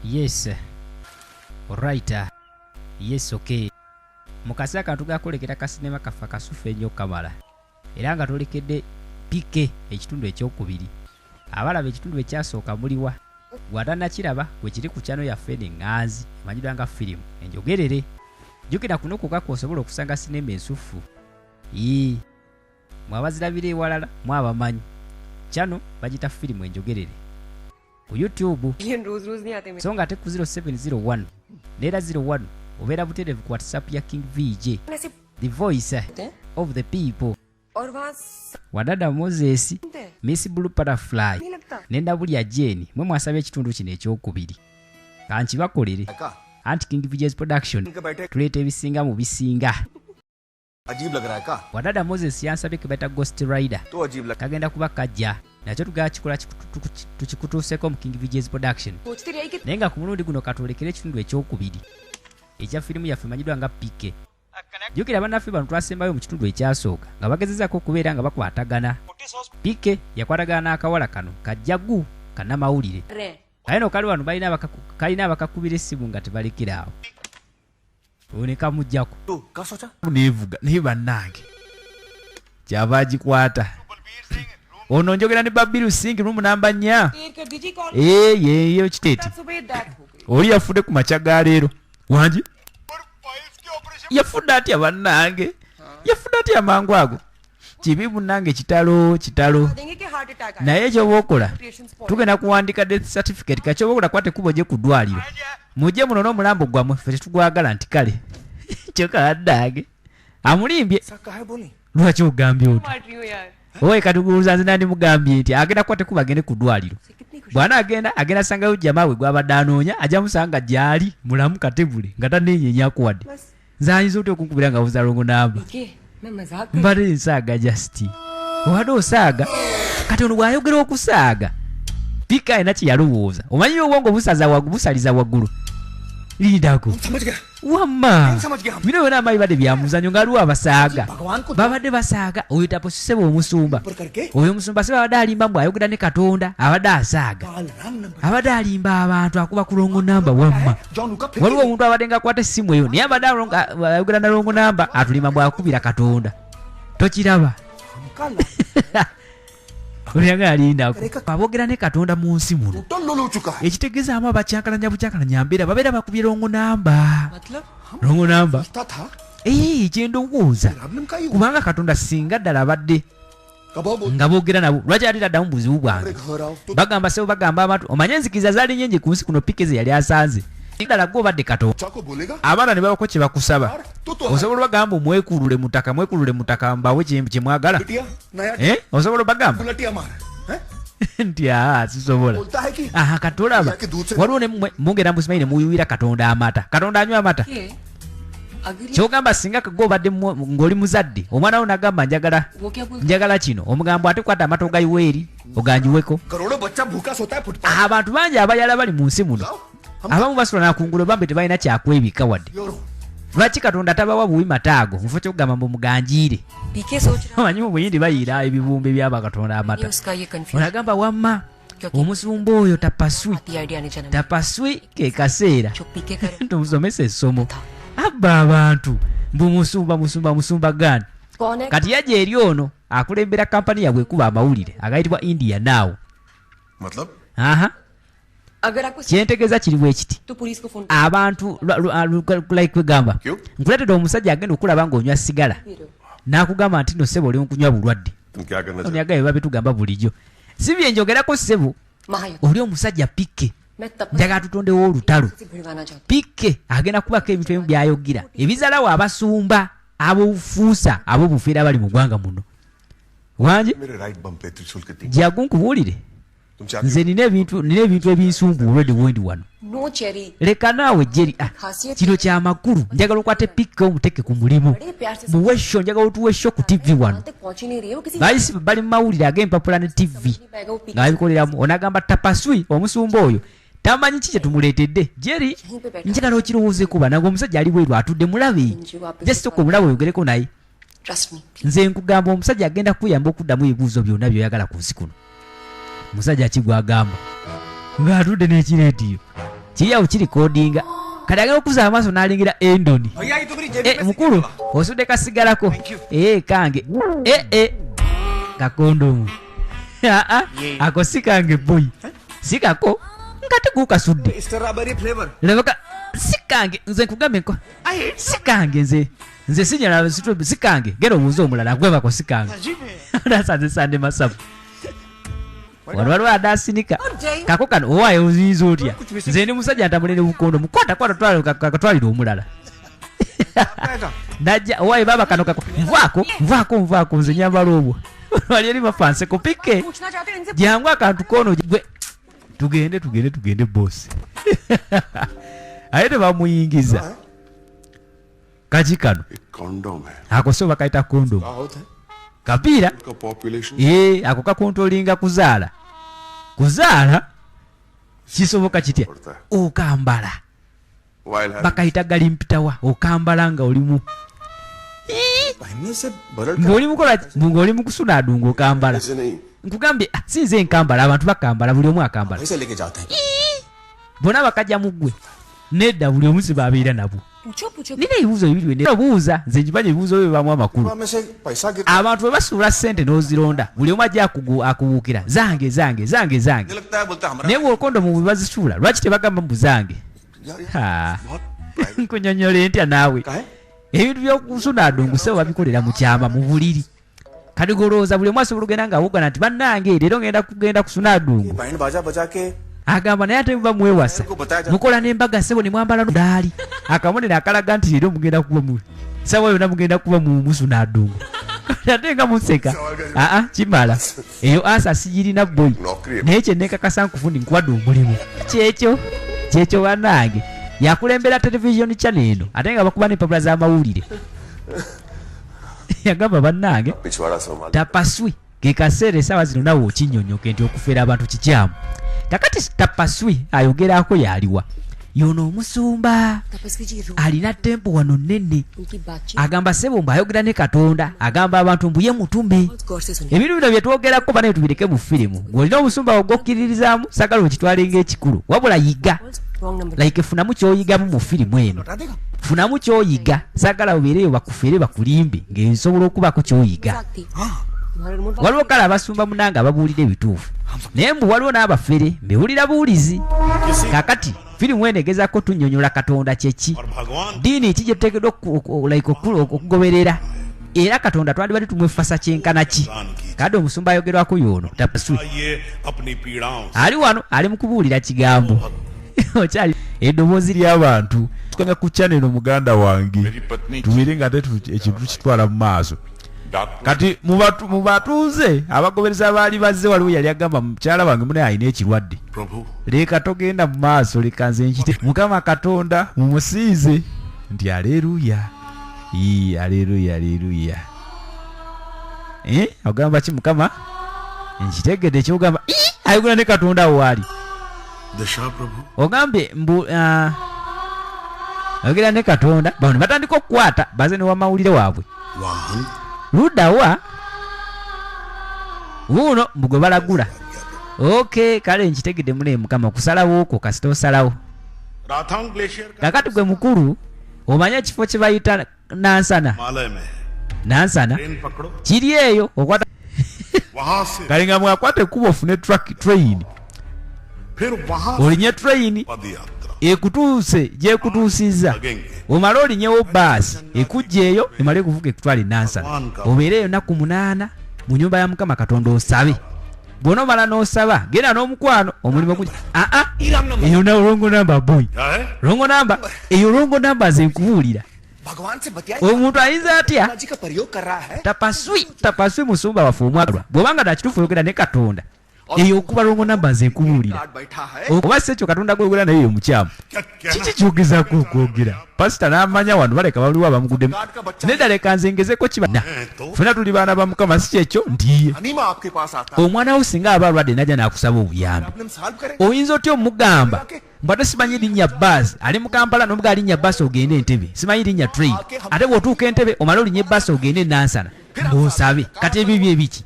Yes. Alright. Yes, okay. Mukasi akantu gakolekera kasinema kafa kasufe ennyo kamala. Era nga tolekedde pike ekitundu ekyokubiri. Abalaba ekitundu ekyasooka muliwa. Bw'atannakiraba bwe kiri ku channel yaffe n'eŋŋanzi emanyiddwa nga firimu enjogerere. Jjukira kuno kukaka osobola okusanga sinema ensufu. Mwabazirabira ewalala mwabamanyi. Channel bagita firimu enjogerere. Ku YouTube. So nga te ku 0701 neera 01 obeera butereevu ku WhatsApp ya King VJ. The voice of the people. Wadada Moses, Miss Blue Butterfly, nenda bulya Jane, mwe mwasabye ekitundu kino ekyokubiri. Kanki bakolere. Anti King VJ's production. Tulete ebisinga mu bisinga. Ajib lag raha hai ka? Wadada Moses yansabye kebeta Ghost Rider. To ajib lag. Kagenda kuba kajja. Nakyo tugakikola tukikutuuseko mu King VJ's production. Naye nga ku mulundi guno katolekera ekitundu ekyokubiri. Ekya firimu yaffe manyiddwa nga Pike. Jjukira bannaffe bano twasembayo mu kitundu ekyasooka nga bagezezaako okubeera nga bakwatagana. Pike yakwatagana n'akawala kano kajjagu kannamawulire. Kale no kali wano kalina abakakubira essimu nga tebalekerawo. One kamujjako. Neevuga naye bannange kyava agikwata. Ono njogera ne Babiru Singi n'omunamba nnya. Yeyo kiteeti. Oli yafudde ku makya ga leero. Wangi? Yafudde atya bannange? Yafudde atya mangu ago? Kibibu nange kitalo. Naye ekyoba okola tugenda kuwandika death certificate kakyoba okola kwate kubo gye ku ddwaliro. Mujje muno n'omulambo gwammwe ffe tetugwagala nti kale. Kyoka addage. Amulimbye. Lwaki ogambye otyo? Owe katuguuza nze nandi mugambye nti agenda kwate kuba agende ku ddwaliro. Bwana agenda sangayo jamaa we gwabadde anoonya ajja musanga gyali mulamu katebule nga taneenyenyako wadde. Nze ayinza otya okunkubira nga buza longo namba. Mbadde nsaaga just. Owadde osaaga kati ono bw'ayogera okusaaga Pika alina kye yalowooza. Omanyi obwongo busaliza waggulu. Lindako. Wamma. Bino byonna amayi badde byamuzanyo nga aliwo abasaaga. Babadde basaaga oyo taposisebo omusumba. Oyo omusumba se babadde alimba mbw ayogera ne Katonda abadde asaaga. Abadde alimba abantu akuba ku longo namba wamma. Waliwo omuntu abadde nga akwata essimu eyo naye abadde ayogera na longo namba atulima mbw akubira Katonda. Tokiraba? Oluyagala lindako. Aboogera ne Katonda mu nsi muno. Ekitegeezaamu abakyankalanya mbeera babeera bakubye longo namba. Longo namba? Kye ndowooza. Kubanga Katonda singa ddala abadde nga boogera nabo lwaki ate taddamu buzibu bwange. Bagamba sebo bagamba abantu omanye enzikiriza zaali nnyingi ku nsi kuno Pike ze yali asanze. Ddala gwe obadde Katonda. Abaana ne babako kye bakusaba. Osobola bagamba mwekulule mutaka mbawe kye mwagala. Osobola bagamba nti sisobola. Katolaba waliwo ne mugenda musimanyi ne muyuwira Katonda amata. Katonda anywa amata. Kyogamba singa gwe obadde ng'oli muzadde omwana wo nagamba njagala kino omugambo ate kwata amata ogayiweeri oganjiweko. Abantu bangi abayala bali mu nsi muno abamu basula nakungulo bambe tebalina kyakwebika wadde. Lwaki Katonda tabawa buwi mataago mufo kyokugamba mbu muganjiire. Omanyi mu buyindi bayiira ebibumbe by'abakatonda amata. Onagamba wamma omusumba oyo tapaswi ke kaseera tumusomesa essomo. Abba abantu mbu musumba gani. Kati yajja eri ono akulembera kampani yabwe ekuba amawulire agayitibwa India Now. Kyentegeeza kiri bwe kiti abantu kwegamba nkuleetedde omusajja agenda okulaba ng'onywa sigala n'akugamba nti no ssebo oli onkunywa bulwadde. Onyaga bye babitugamba bulijjo. Si bye njogerako ssebo oli omusajja Pike njagala tutondewo olutalo. Pike agenda kubako ebintu ebimu by'ayogera ebizalawo abasumba ab'obufuusa ab'obufeera bali mu ggwanga muno. Wangi jagu nkubuulire nze nina ebintu ebinsumbu olwedde wendi wano. Leka naawe Jerry kino kya makulu njagala okwate Pike omuteke ku mulimu muwe show njagala otuwe show ku TV wano. Bayisi bali mu mawulire ag'empapula ne TV nga babikoleramu. Onagamba tapaswi omusumba oyo tamanyi ki kye tumuleetedde. Jerry njagala okirowoozeeko banange omusajja ali bweru atudde mulabe jesitoka omulabe oyogereko naye. Nze nkugamba omusajja agenda kuyamba okuddamu ebibuuzo byonna by'oyagala ku nsi kuno. Musajja kigwa agamba ng'atudde n'ekireediyo kiri awo kiri kodinga kati agenda okuza amaaso n'alingira endoni mukulu osudde kasigalako kange kakondomu ako si kange boy sikako ngate gukasudde lebaka si kange nze nkugambe nko si kange nze sinyala si kange gera obuuza omulala gwebako si kange nasazesande masabu waliwo adasinika kako kano owaye oyinza otya nze ndi musajja ntamulere bukondo mukota katwalira omulala najja owaye baba kano kako nvaako nze nyambala obwo wali eri bafanse kupike jangu akantu kono gwe tugende bosi aye tebamuyingiza kaki kano ako so bakaita kondomu kapiira ako kakontrolinga kuzaala kisoboka kitya okambala bakayita gali mpitawa okambala nga olimu ng'oli mu kusuna adunga okambala nkugambye sinze nkambala abantu bakambala buli omu akambala bonna bakajja mu ggwe nedda buli omu si babeera nabwo nina ebibuuzo bibiri buuza nze nkimanyi ebibuuzo byo bibamu amakulu abantu bwe basuula ssente n'ozironda buli omu ajja akubuukira zange naye bw'okondomu bwe bazisuula lwaki tebagamba mbu zange nkunyonyole ntya naawe ebintu by'okusuna adunguse babikolera mu kyama mu buliri kati golowooza buli omu asobola ogenda ng'awogana nti bannange leero ngenda kusuna adungu agamba naye ate muba mwewasa mukola n'embaga ssebo ne mwambala daali akabonero akalaga nti leero mugenda kuba sawa yonna mugenda kuba musuna adungu ate nga museka kimala eyo asa sigirina boyi naye kyenekakasa nkufundi nkuwadde omulimu kyekyo bannange yakulembera televisioni channel eno ate nga bakuba n'empapula z'amawulire yagamba bannange tapaswi ke kaseera essaawa zino nawe okinyonyoke nti okufeera abantu kikyamu kakati tapaswi ayogerako yaliwa yono omusumba alina tempo wano nnene agamba ssebo mbu ayogera ne Katonda agamba abantu mbu ye mutume ebintu bino byetwogerako banaye tubireke mu firimu ng'olina omusumba ogwokkiririzamu sagala okitwale ng'ekikulu wabula yiga like funamu kyoyigamu mu firimu eno funamu kyoyiga sagala obeereyo bakufere bakulimbe ng'ensobola okubako kyoyiga waliwo kale abasumba munanga ababuulira ebituufu naye mbu waliwo n'abafere mbewulira buulizi kakati firimu eno egezako tunnyonnyola Katonda kyeki diini ki gyetuteekeddwa okugoberera era Katonda twandibadde tumwefasa kyenkana ki kadde omusumba ayogerwako yono tapaswi ali wano ali mu kubuulira kigambo okyali eddoboozi ly'abantu tukanga ku channel muganda wange tubeere nga ate ekintu kitwala mu maaso kati mubatuuze abagobereza baali bazze waliwo yali agamba mukyala wange mune alina ekirwadde leka togenda mu maaso leka nze nkite Mukama Katonda mumusiize nti aleluya aleluya ogamba ki Mukama nkitegedde ekyogamba ayogera ne Katonda awo waali ogambye mbu ayogera ne Katonda bano batandika okukwata baze ne wamawulire waabwe ludawa uno mugwe balagula kale nkitegedde mune Mukama kusalawo okwo kasita osalawo kakati gwe mukulu omanya ekifo kye bayita nansana kiri eyo okwata kale nga mwakwata ekkuba ofune train olinye train ekutuuse gyekutuusizza omala olinyewo baasi ekujja eyo emale ekuvuga ekutwala enansana obeere eyo nnaku 8 mu nyumba ya Mukama Katonda osabe bw'onomala n'osaba genda n'omukwano omulimu gujja eyo rongo namba boy eyo rongo namba ze nkubuulira omuntu ayinza atya tapaswi musumba waffe omwagalwa bw'obanga nakituufu oyogera ne Katonda eyo okuba rongo namba nze nkubuulira oba si ekyo Katonda gwogera naye omukyamu kiki kyogezako okwogera pasita n'amanya wano baleka baliwo abamuguddemu nedda leka nze ngezeko kibana fena tuli baana ba Mukama si kyekyo ndiye omwana wo singa aba alwadde najja n'akusaba obuyambi oyinza otya omugamba mbu ate simanyi linnya baasi ali mu Kampala n'omuga alinnya baasi ogende Entebbe simanyi linnya train ate bw'otuuka Entebbe omala olinnya baasi ogende Nansana ng'osabe kati ebyo ebiki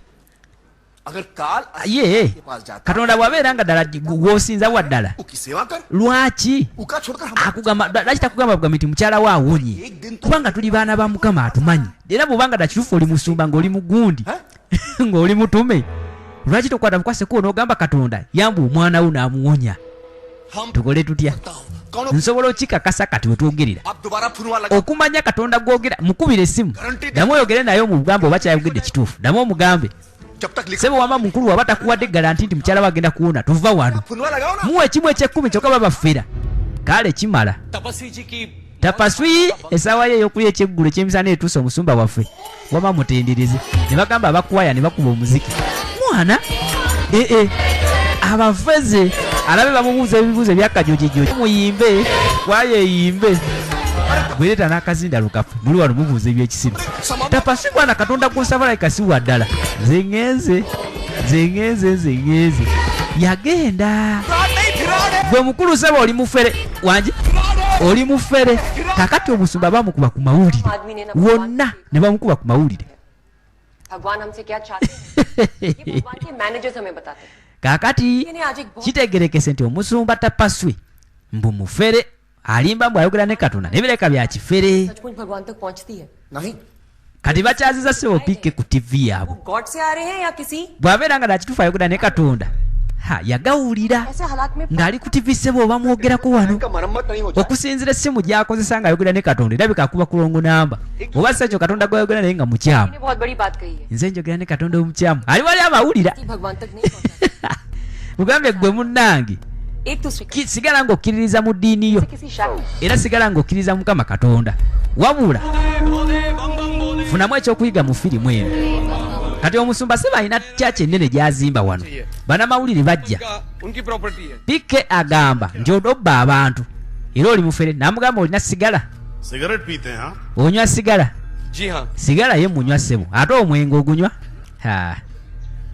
अगर काल ye के पास जाता katonda bwabeera nga ddala gw'osinza waddala उसकी सेवा कर lwaki उका छोड़कर हम akugamba lwaki takugamba bugamba nti mukyala we awonye kubanga tuli baana ba mukama atumanyi era bw'obanga dakituufu oli musumba ng'oli mugundi ng'oli mutume lwaki tokwata bukwaseko n'ogamba katonda yamba omwana wo n'amuwonya tukole tutya nsobola okikakasa kati we twogerera आप दोबारा फुनवा लगा okumanya katonda gwogera mukubira essimu ddamu oyogere naye omugambe oba kyayogedde kituufu ddamu omugambe जब तक लिख sebo wama mukulu waba takuwadde garanti nti mukyala we agenda kuwona tuva wano फुनवा लगाओ ना muwa ekimu eky'ekkumi kyokka babafera kale kimala तपस्वी जी की tapaswi esaawa ye ey'okulya ekyeggulo ekyemisana etuuse omusumba waffe wama mutendereze ne bagamba abakwaya ne bakuba omuziki mwana abafeze alabe bamubuuza ebibuuzo ebyakajojejoje muyimbe kwaya eyimbe bwereeta n'akazinda lukafe muli wano mubuuza ebyekisiru tapaswi mwana katonda gw'osabalayika siwa ddala zeŋŋenze yagenda gwe mukulu saba oli mufere wanje oli mufere kakati omusumba bamukuba ku mawulire wonna ne bamukuba ku mawulire भगवान हमसे क्या चाहते हैं ये भगवान के मैनेजर्स हमें बताते हैं kakati kitegerekese nti omusumba tapaswe mbu mufere alimba mbu ayogera ne katonda nebireka bya kifere सचमुच भगवान तक पहुंचती है नहीं kati bakyaziza sebo pike ku tv yaabwe God से आ रहे हैं या किसी bw'abeera nga nakituufu ayogera ne katonda yagawulira ऐसे हालात में ng'ali ku tv sebo oba mwogerako wano इनका मरम्मत नहीं हो जाए okusinziira essimu gy'akozesa ng'ayogera ne katonda erabika akuba kulongo namba oba si ekyo katonda gw'ayogera naye nga mukyamu ने बहुत बड़ी बात कही है nze njogera ne katonda omukyamu ali wali amawulira कि भगवान तक नहीं पहुंचा mugambye gwe munnange एक दूसरे के sigala ng'okkiririza mu ddiini yo किसी शक era sigala ng'okkiriza mukama katonda wabula funamu ekyokuyiga mu firimu eno kati omusumba se balina kyaki ennene gy'azimba wano banamawulire bajja उनकी प्रॉपर्टी है pike agamba nti odobba abantu era oli mufere namugamba olina sigala cigarette पीते हैं हाँ onywa sigala जी हाँ sigala ye munywa ssebo ate omwenge ogunywa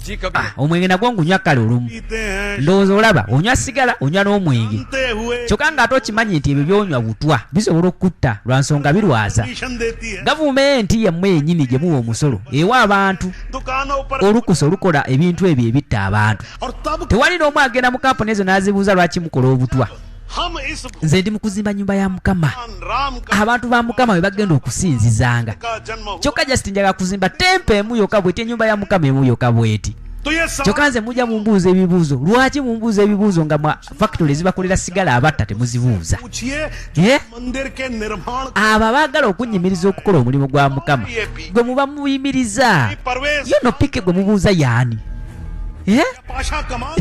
जी कभी omwenge nagwo ngunywa kale olumu पीते हैं ndowooza olaba onywa sigala onywa n'omwenge जानते हुए kyokka ng'ate okimanyi nti ebyo byonywa butwa bisobola okutta lwa nsonga birwaza mission देती है gavumenti yammwe yennyini gye muwa omusolo ewa abantu दुकानों पर olukusa olukola ebintu ebyo ebitta abantu और तब tewali n'omu agenda mu kampuni ezo n'azibuuza lwaki mukola obutwa हम इस nze ndi mu kuzimba nyumba ya mukama भगवान राम का abantu ba mukama bwe bagenda okusinzizanga जन्म हुआ kyokka just njagala kuzimba tempe emu yokka bweti ennyumba ya mukama emu yokka bweti तो ये सब kyokka nze mujja mumbuuza ebibuuzo lwaki mumbuuza ebibuuzo nga mwa factory ezibakolera sigala abatta temuzibuuza पूछिए Eh? मंदिर के निर्माण abo abaagala okunyimiriza okukola omulimu gwa mukama gwe muba muyimiriza की परवेश yo no pike gwe mubuuza yaani Eh? Pasha कमान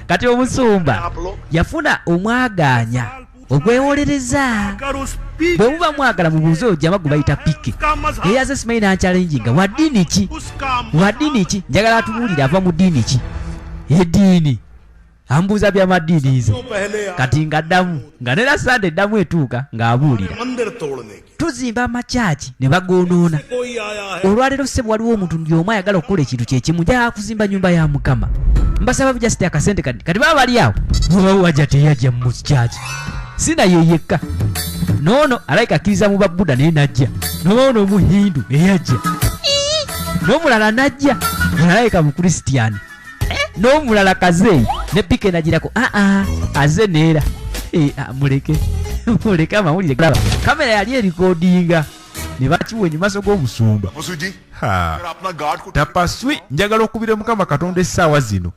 kati omusumba आप लोग yafuna omwagaanya ogwewolereza कर उस P bwe muba mwagala mubuuze oyo jama gwe bayita pike का मजहब eyaze simanyi nankyalenjinga wa ddiini ki उसका wa ddiini ki njagala atubuulire ava mu ddiini ki eddiini ambuuza by'amaddiini ze पहले kati ng'addamu nga nera sande eddamu etuuka ng'abuulira मंदिर तोड़ने की tuzimba amakyaki ne bagoonoona कोई आया है olwaleero ssebo waliwo omuntu ndi omu ayagala okukola ekintu kyekimu njagala kuzimba nyumba ya mukama mbasaba bujasite akasente kati baba bali awo wajja teyajja mu kyaki sinaye yekka noono alayika akkiriza mu babbuda naye najja noono omuhindu eyajja n'omulala najja alayika mu kristiyaani n'omulala kazeeyi ne pike nagirako aze neera muleke amawulire galaba kamera yali erikodinga ne bakiwenya maaso g'omusumba Masood जी अगर अपना गार्ड को tapaswi njagala okubira mukama katonda essaawa zino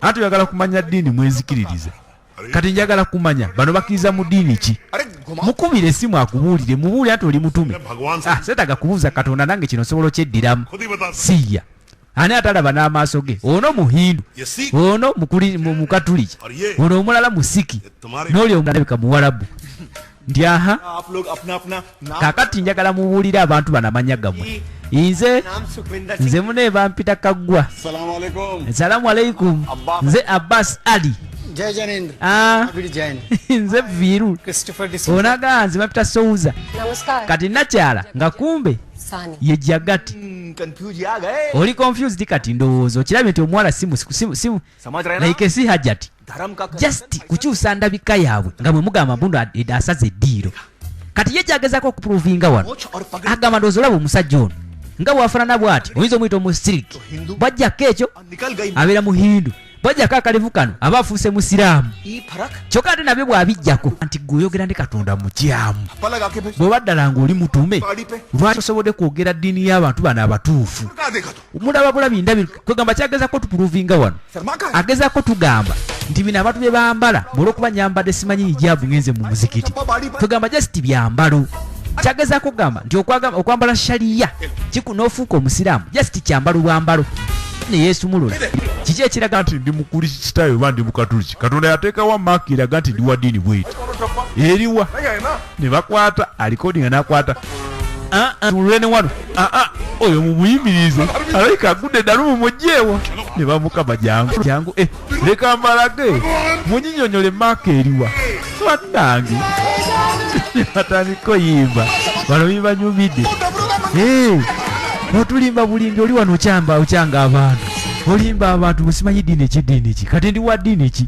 ate oyagala kumanya ddiini mwezikiririze kati njagala kumanya bano bakkiriza mu ddiini ki अरे घुमा mukubire esimu akubuulire mubuulire ati oli mutume भगवान से seetaga kubuuza katonda nange kino osobola okyeddiramu खुद ही बता siya ani atalaba n'amaaso ge ono muhindu ये सीख ono mukatuliki और ये ono omulala musiki तुम्हारे n'oli omulala beka muwalabu ndi aha आप लोग अपना अपना नाम kakati njagala mubuulire abantu bano amanya gammwe nze नाम Sukhvinder nze muneeba mpita kaggwa सलाम वालेकुम salaamu aleikum nze abbas ali जय जैनेन्द्र Ah, Jain nze viru Christopher onaga nze bapita souza नमस्कार kati nakyala nga kumbe सानी ye jagati कंफ्यूज आ गए oli confused kati ndowooza okirabye nti omuwala simu समझ रहे हैं ना like si hajati धर्म का just kukyusa ndabika yaabwe nga mwe mugamba mbundo asaze eddiiro kati ye kyagezaako okupuruvinga wano मोच और पगड़ी agamba ndowooza olaba omusajja ono nga bwafaanana bw'ati oyinza omuyita omusiriki bwajjako ekyo निकल गई abeera muhindu bwajjako akalevu kano aba afuuse musiraamu ये फर्क kyokka ate nabyo bw'abijjako nti gw'oyogera ne katonda mukyamu लगा के फिर bw'oba ddala ng'oli mutume गाड़ी पे lwaki osobodde kwogera ddiini y'abantu bano abatuufu कहा देखा तो mulaba bulabi ndabi kwegamba kyagezako tupuluvinga wano Sharma का agezako tugamba nti bino abantu bye bambala olw'okuba nyambadde simanyi hijaabu ngenze mu muzikiti गाड़ी पे kwegamba just byambalo kyagezako kugamba nti okwambala shaliya n'ofuuka omusiraamu just kyambalo bwambalo ne yeesumulula kiki ekiraga nti ndi mukulisitaayo oba ndi mukatuliki katonda yateekawo maaka eraga nti ndi wa ddiini bweti eriwa ne bakwata alikodinga n'akwata tulule ne wano oyo mumuyimirize alabika agudde ddala mumugyeewa ne bamukama jangu leka mbalage munyinyonyole maaka eriwa wannange ne batandika yimba bano bibanyumidde otulimba bulimbi oli wano okyanga abantu olimba abantu musimanyi ddiini ki kati ndi wa ddiini ki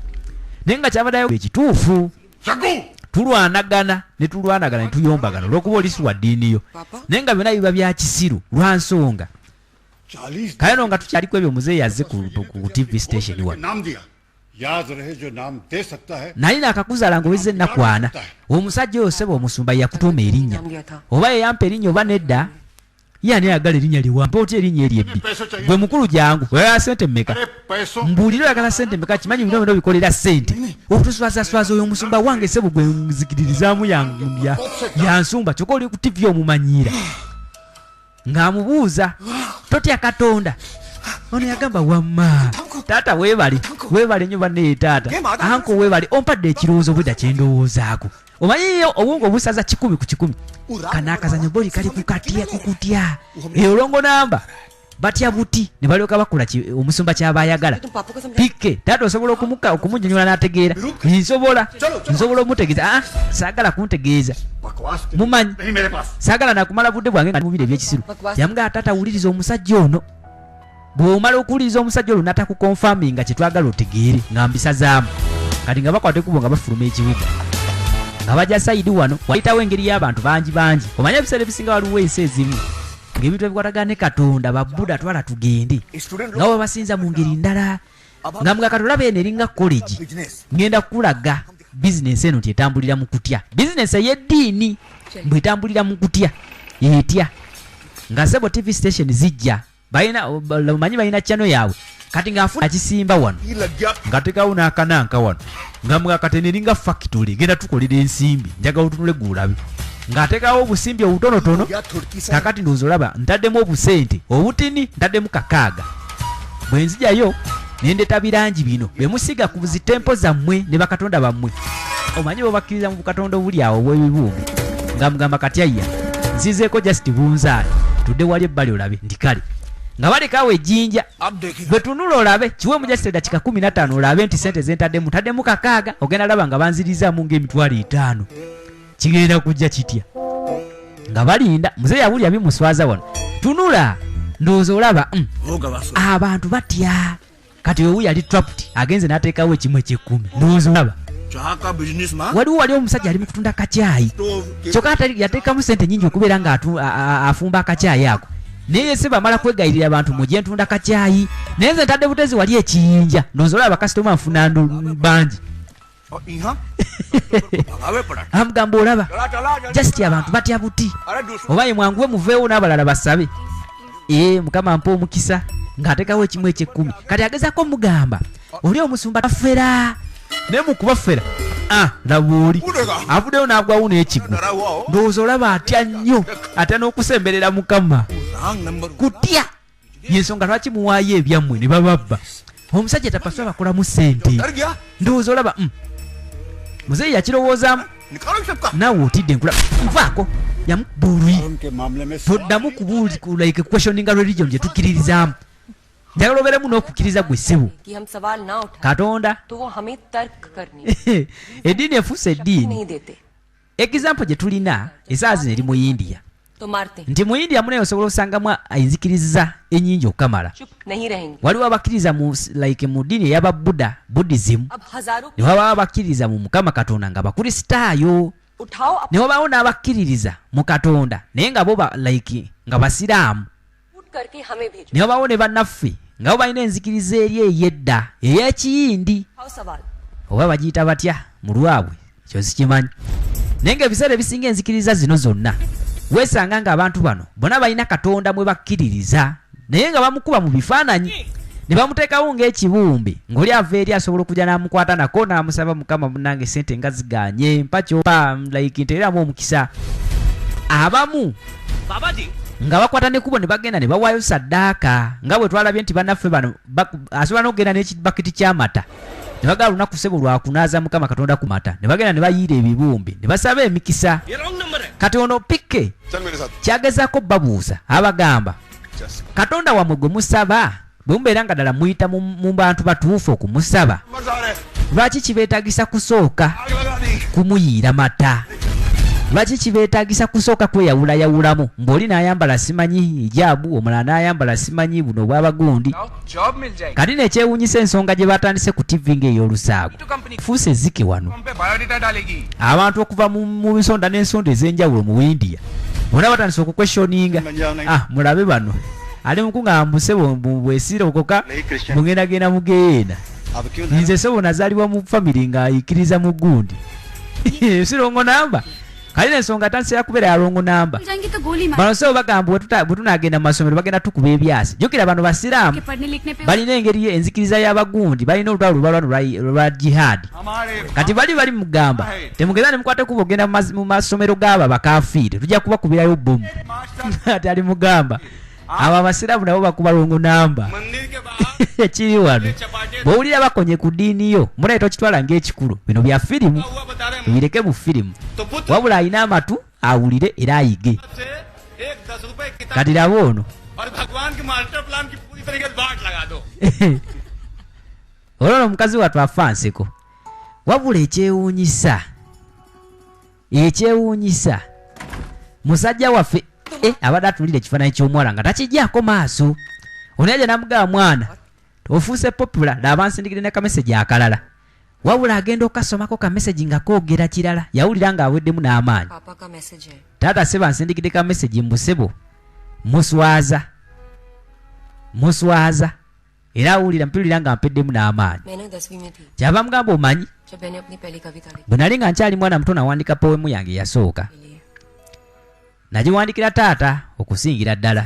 naye nga kyabaddayo ekituufu tulwanagana ne tuyombagana olw'okuba oli si wa ddiini yo naye nga byonna biba bya kisiru lwa nsonga kale no nga tukyaliko ebyo muzeeyi yazze ku tv station wa नाम दिया याद रहे जो नाम दे सकता है nali naakakuzaala ng'owezza ennaku 4 omusajja oyo seba omusumba yakutuuma erinnya oba yeyampa erinnya oba nedda ye ani ayagala erinnya liwampa oti erinnya eryebbi gwe mukulu jangu oyagala sente mmeka अरे पैसों mbuulira oyagala sente mmeka kimanyi bino bikolera sente obutuswazaswaza oyo omusumba wange sebo gwe nzikiririzaamu yansumba kyokka oli ku tv omumanyiira ng'amubuuza totya katonda ono yagamba wamma taata weebale nnyo banneye taata anko weebale ompadde ekirowoozo bwedda kyendowoozaako omanyiyo obwongo obusaza 10 ku 10 kanaakazanyo boli kali kukutya olongo namba batya buti ne balyoka bakola omusumba kyaba ayagala pike taata osobola okumunyonyola n'ategeera nsobola omutegeeza saagala kuntegeeza mumanyi नहीं मेरे पास saagala nakumala budde bwange nga mubiri ebyekisiru yamugaa taata wuliriza omusajja ono bw'omala okuwuliriza omusajja olwo natakukonfaminga kyetwagala otegeere nga mbisazaamu kati nga bakwata ekubo nga bafuluma ekibuga nga bajja sayidi wano wayitawo engeri y'abantu bangi omanye ebiseera ebisinga waliwo ensi ezimu ng'ebintu ebikwatagana ne katonda babbuda twala tugende nga babasinza mu ngeri ndala nga mga katolaba eno eringa college ngenda kukulaga bizinensi eno tyetambulira mu kutya bizinensi ey'eddiini bwetambulira mu kutya etya nga sebo tv station zijja omanyi balina channel yaabwe kati ng'afuna akisimba wano ngateekawo n'akananka wano nga mwakatene eringa factory genda tukolera ensimbi njagala otunule guulabe ng'ateekawo obusimbi obutonotono kakati ndowooza olaba ntaddemu obusente obutini ntaddemu kakaaga bwe nzijayo nendeta birangi bino bemusiga ku zitempo zammwe ne bakatonda bammwe omanyi bobakkiriza mu bukatonda obuli awo obw'ebibuumu nga mugamba katyayya nzizeeko just bunzaale tudde wali ebbali olabe ndi kale nga balekaawo ejjinja bwe tunula olabe kiwemu just edakika 15 olabe nti sente entaddemu kakaaga ogenda laba nga banzirizaamu ng'emitwalo 5 kigenda kujja kitya nga balinda muzeeyi awulya bimuswaza wano tunula ndowooza olaba abantu batya kati wewu yali trapped agenze n'ateekawo ekimu eky'ekkumi ndowooza olaba waliwo wali omusajja ali mu kutunda kacyayi kyokka yateekamu sente nyingi okubeera nga afumba akacyayi ako naye se bamala kwegayirira abantu mujje ntunda kacyayi naye nze ntadde butezi wali ekiyinja ndowooza olaba bakasitoma nfuna bangi amugamba olaba just abantu batya buti oba ye mwanguwe muveewo n'abalala basabe mukama mpa omukisa ng'ateekawo ekimu eky'ekkumi kati agezaako mugamba oli omusumba tafera naye mukubafera laba oli avuddeyo n'agwawo n'ekigwo ndowooza olaba atya nnyo atya n'okusemberera mukama kutya yensonga lwaki muwaayo ebyammwe ne bababba omusajja tapaswa bakolamu sente ndowooza olaba muzeeyi yakirowoozaamu naawe otidde nkula nvaako yamubuluyi toddamu like questioning religion gye tukkiririzaamu njagala obeeremu n'okukkiriza gwe ssebo katonda eddiini efuuse eddiini example gye tulina esaawa zino eri mu India nti mu India munaye osobola osangamu enzikiriza ennyingi okukamala waliwo abakkiriza mu ddiini ey'ababuda buddhism ne wabaawo abakkiriza mu mukama katonda nga bakristaayo ne wabaawo n'abakkiririza mu katonda naye nga bo nga basiraamu करके हमें भेजो nibo bawone bannaffe nga bo balina enzikiriza eri ey'edda ey'ekiyindi आओ सवाल oba bagiyita batya mu lwabwe ekyo sikimanyi naye ng'ebiseera ebisinga enzikiriza zino zonna weesanga ng'abantu bano bonna balina katonda mwe bakkiririza naye nga bamukuba mu bifaananyi ne bamuteekawo ng'ekibumbe ng'oli ava eri asobola okujja n'amukwata nako n'amusaba mukama munnange sente nga ziganye mpa kyompa like nteeramu omukisa abamu nga bakwata ne kubo ne bagenda ne bawaayo saddaaka nga bwe twalabye nti bannaffe bano asobola n'okugenda n'ekibakiti ky'amata ne bagala lunaku ssebo lwakunaaza mukama katonda ku mata ne bagenda ne bayiira ebibumbe ne basaba emikisa kati ono pikke kyagezaako babuuza abagamba katonda wammwe gwe musaba bwe mubeera nga ddala muyita mu bantu batuufu okumusaba lwaki kibeetagisa kusooka kumuyiira mata lwaki kibeetagisa kusooka kweyawulayawulamu ng'oli n'ayambala simanyi hijaabu omulala n'ayambala simanyi buno obwabagundi kati nekyewuunyisa ensonga gye batandise ku tv ng'ey'olusaago fuuse zike wano abantu okuva mu bisonda n'ensonda ez'enjawulo mu india bona batandise okukwesyoninga mulabe bano ali mukuŋŋamba musebo bwesirokoka mugendagenda mugeyeena nze sebo nazaalibwa mu famire ng'ayikiriza mu gundi sirongo namba kali n'ensonga atandise yakubeera yalongo namba bano sebo bagamba bwe tunaagenda mu masomero bagenda tukuba ebyasi jjukira bano basiraamu balina engeri enzikiriza y'abagundi balina olutalo lwa jihadi kati bali mugamba temugenda ne mukwate kuba ogenda mu masomero g'abo bakafiire tujja kubakubirayo bomu ati ali mugamba abo abasiraamu nabo bakuba longo namba ekiri wano bw'owulira bakonye ku ddiini yo muleeta okitwala ng'ekikulu bino bya firimu tubireke mu firimu wabula alina amatu awulire era ayige kati laba ono olwono omukazi wattu afa nseko wabula ekyewuunyisa musajja waffe abadde atulira ekifaananyi ky'omuwala nga takijjaako maaso onaye namugamba mwana ofuuse popula laba nsindikire ne kameseji akalala wabula agenda okasomako kameseji nga koogera kirala yawulira ng'aweddemu n'amaanyi taata seba nsindikire kameseji mbusebo muswaza era awulira mpulira nga mpeddemu n'amaanyi kyava mugamba omanyi bwe nali nga nkyali mwana muto nawandika powemu yange eyasooka nagiwandikira taata okusingira ddala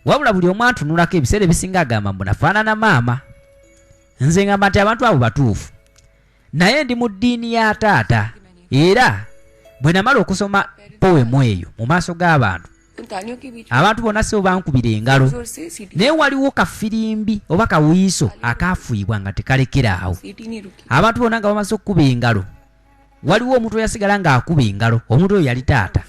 wabula buli omu antunulako ebiseera ebisinga agamba mbu nafaanana maama nze ngamba nti abantu abo batuufu naye ndi mu ddiini ya taata era bwe namala okusoma powemu eyo mu maaso g'abantu abantu bonna sebo bankubira engalo naye waliwo kafirimbi oba kawiiso akaafuuyibwa nga tekalekera awo abantu bonna nga bamaze okukuba engalo waliwo omuntu oyasigala ng'akuba engalo omuntu oyo yali taata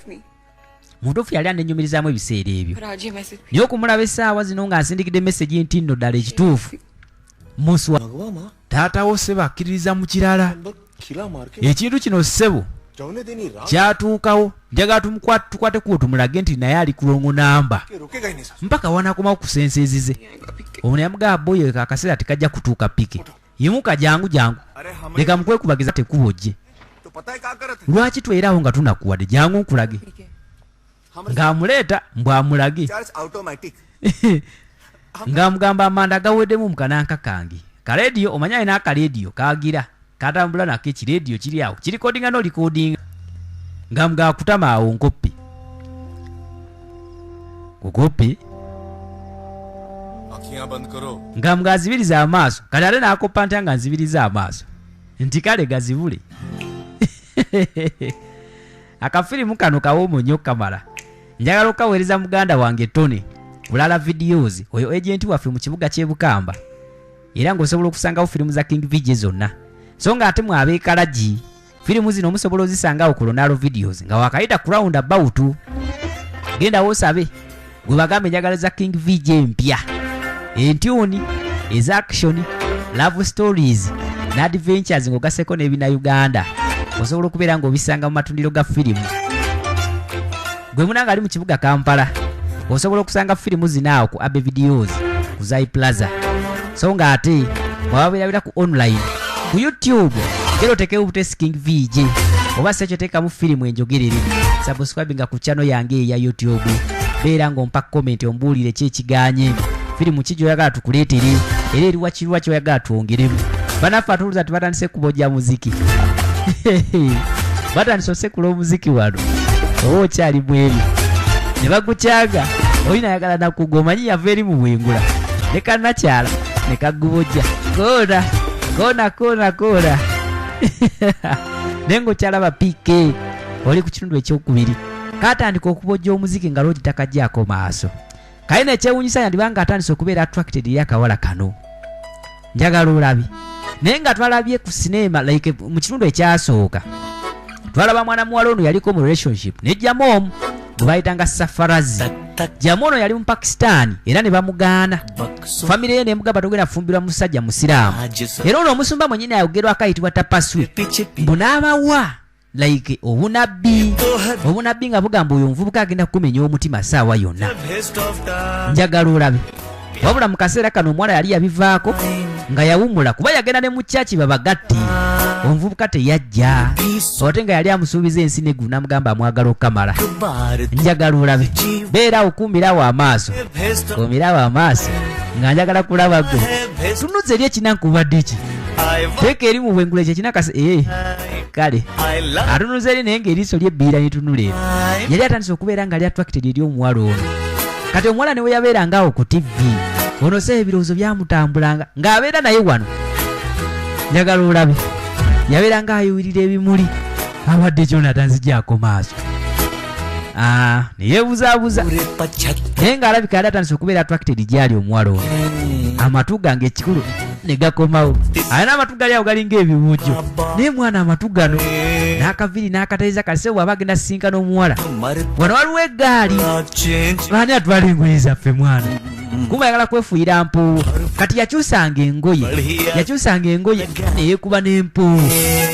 mutuufu yali anennyumirizaamu ebiseera ebyo naye okumulaba essaawa zino ng'asindikidde meseji nti nno ddala ekituufu muswa taatawo sebo akkiririza mu kirala ekintu kino ssebo kyatuukawo njagala tukwatekuwo tumulage nti naye ali kulongo namba mpaka wanakomawo kusenseezize ono yamugamba boyo akaseera tekajja kutuuka pike yimuka jangu leka mukwekubagiza tekubojje lwaki twerawo nga tunakuwadde jangu nkulage ng'amuleeta mbw'amulage ng'amugamba amanda gaweddemu mu kananka kange kalediyo omanyi alina akalediyo kaagira katambula nako ekirediyo kiri awo kirikodinga n'olikodinga ng'amugamba kutama awo nkoppi kukoppi ng'amugamba azibiriza amaaso kati ate n'akoppa ntya nga nzibiriza amaaso nti kale gazibule akafirimu kano kawoomo nnyo kamala njagala okukaweereza muganda wange Tony kulala videos oyo agenti waffe mu kibuga ky'e Bukamba era ng'osobola okusangawo firimu za King VJ zonna so nga ate mwabeekalagi firimu zino musobola ozisangawo ku Ronaldo videos nga wakayita ku round about genda wosabe gwe bagambe njagala za King VJ mpya entyuni eza action love stories na adventures ng'ogaseko n'ebina Uganda osobola okubeera ng'obisanga mu matundiro ga firimu gwe munanga ali mu kibuga Kampala osobola okusanga firimu zinaawo ku Abe Videos ku Zai Plaza so nga ate wababeerabira ku online ku YouTube gero otekewo obutesi King VJ oba sekyo teekamu firimu enjogerere subscribe nga ku channel yange eya YouTube beera ng'ompa comment ombuulire ki ekiganye firimu ki gy'oyagala tukuleetere era eri wakirwa ky'oyagala twongeremu banaffe atuluza tibatandise kubojja muziki batandise osekula omuziki wano oba okyali bweri ne bagukyaga olina ayagala nakugwa omanyi yava eri mu bwengula ne kannakyala ne kagubojja koona naye ng'okyalaba PK oli ku kitundu ekyokubiri kaatandika okubojja omuziki nga loodi takajjaako maaso kayina ekyewuunyisa yandibanga atandise okubeera attracted eri akawala kano njagala olabi naye nga twalabye ku sinema like mu kitundu ekyasooka twalaba mwana muwala ono yaliko mu relationship ne Jamomu gwe bayitanga Safarazi Jamu ono yali mu Pakistan era ne bamugaana famire ye nemugamba togenda kufumbirwa musajja musiraamu era ono omusumba mwennyini ayogerwa akayitibwa Tapaswi bunaabawa like obunabbi nga bugamba oyo omuvubuka agenda kukumenya omutima saawa yonna njagala olabe wabula mu kaseera kano omuwala yali yabivaako nga yawumula kuba yagenda ne mu kyaki babagatti omuvubuka teyajja ote nga yali amusuubiza ensi negulu namugamba amwagala okukamala njagala olabe beera okuumirawo amaaso omirawo amaaso nga njagala kulaba gwe tunuza eri ekinankubadde ki teeka eri mu bwengula ekyo ekinakase kale atunuza eri naye ng'eriiso lyebbiira netunula eno yali atandise okubeera nga ali attracted eri omuwala ono kati omuwala ne we yabeerangaawo ku TV ono se ebirowoozo byamutambulanga ng'abeera naye wano njagala olabe yabeeranga ayuwirira ebimuli abadde kyona tanzigyako maaso neyeebuzaabuza naye ng'alabika yali atandise okubeera attracted gyali omuwala ono amatu gange ekikulu ne gakomawo alina amatu gali awo galinga ebiwujjo naye mwana amatu gano n'akaviri n'akataliza kalise bw'aba agenda sisinkana omuwala wano waliwo eggaali ani atwala engoye zaffe mwana kuba ayagala kwefuuyira mpuuwo kati yakyusanga engoye neyeekuba n'empuuwo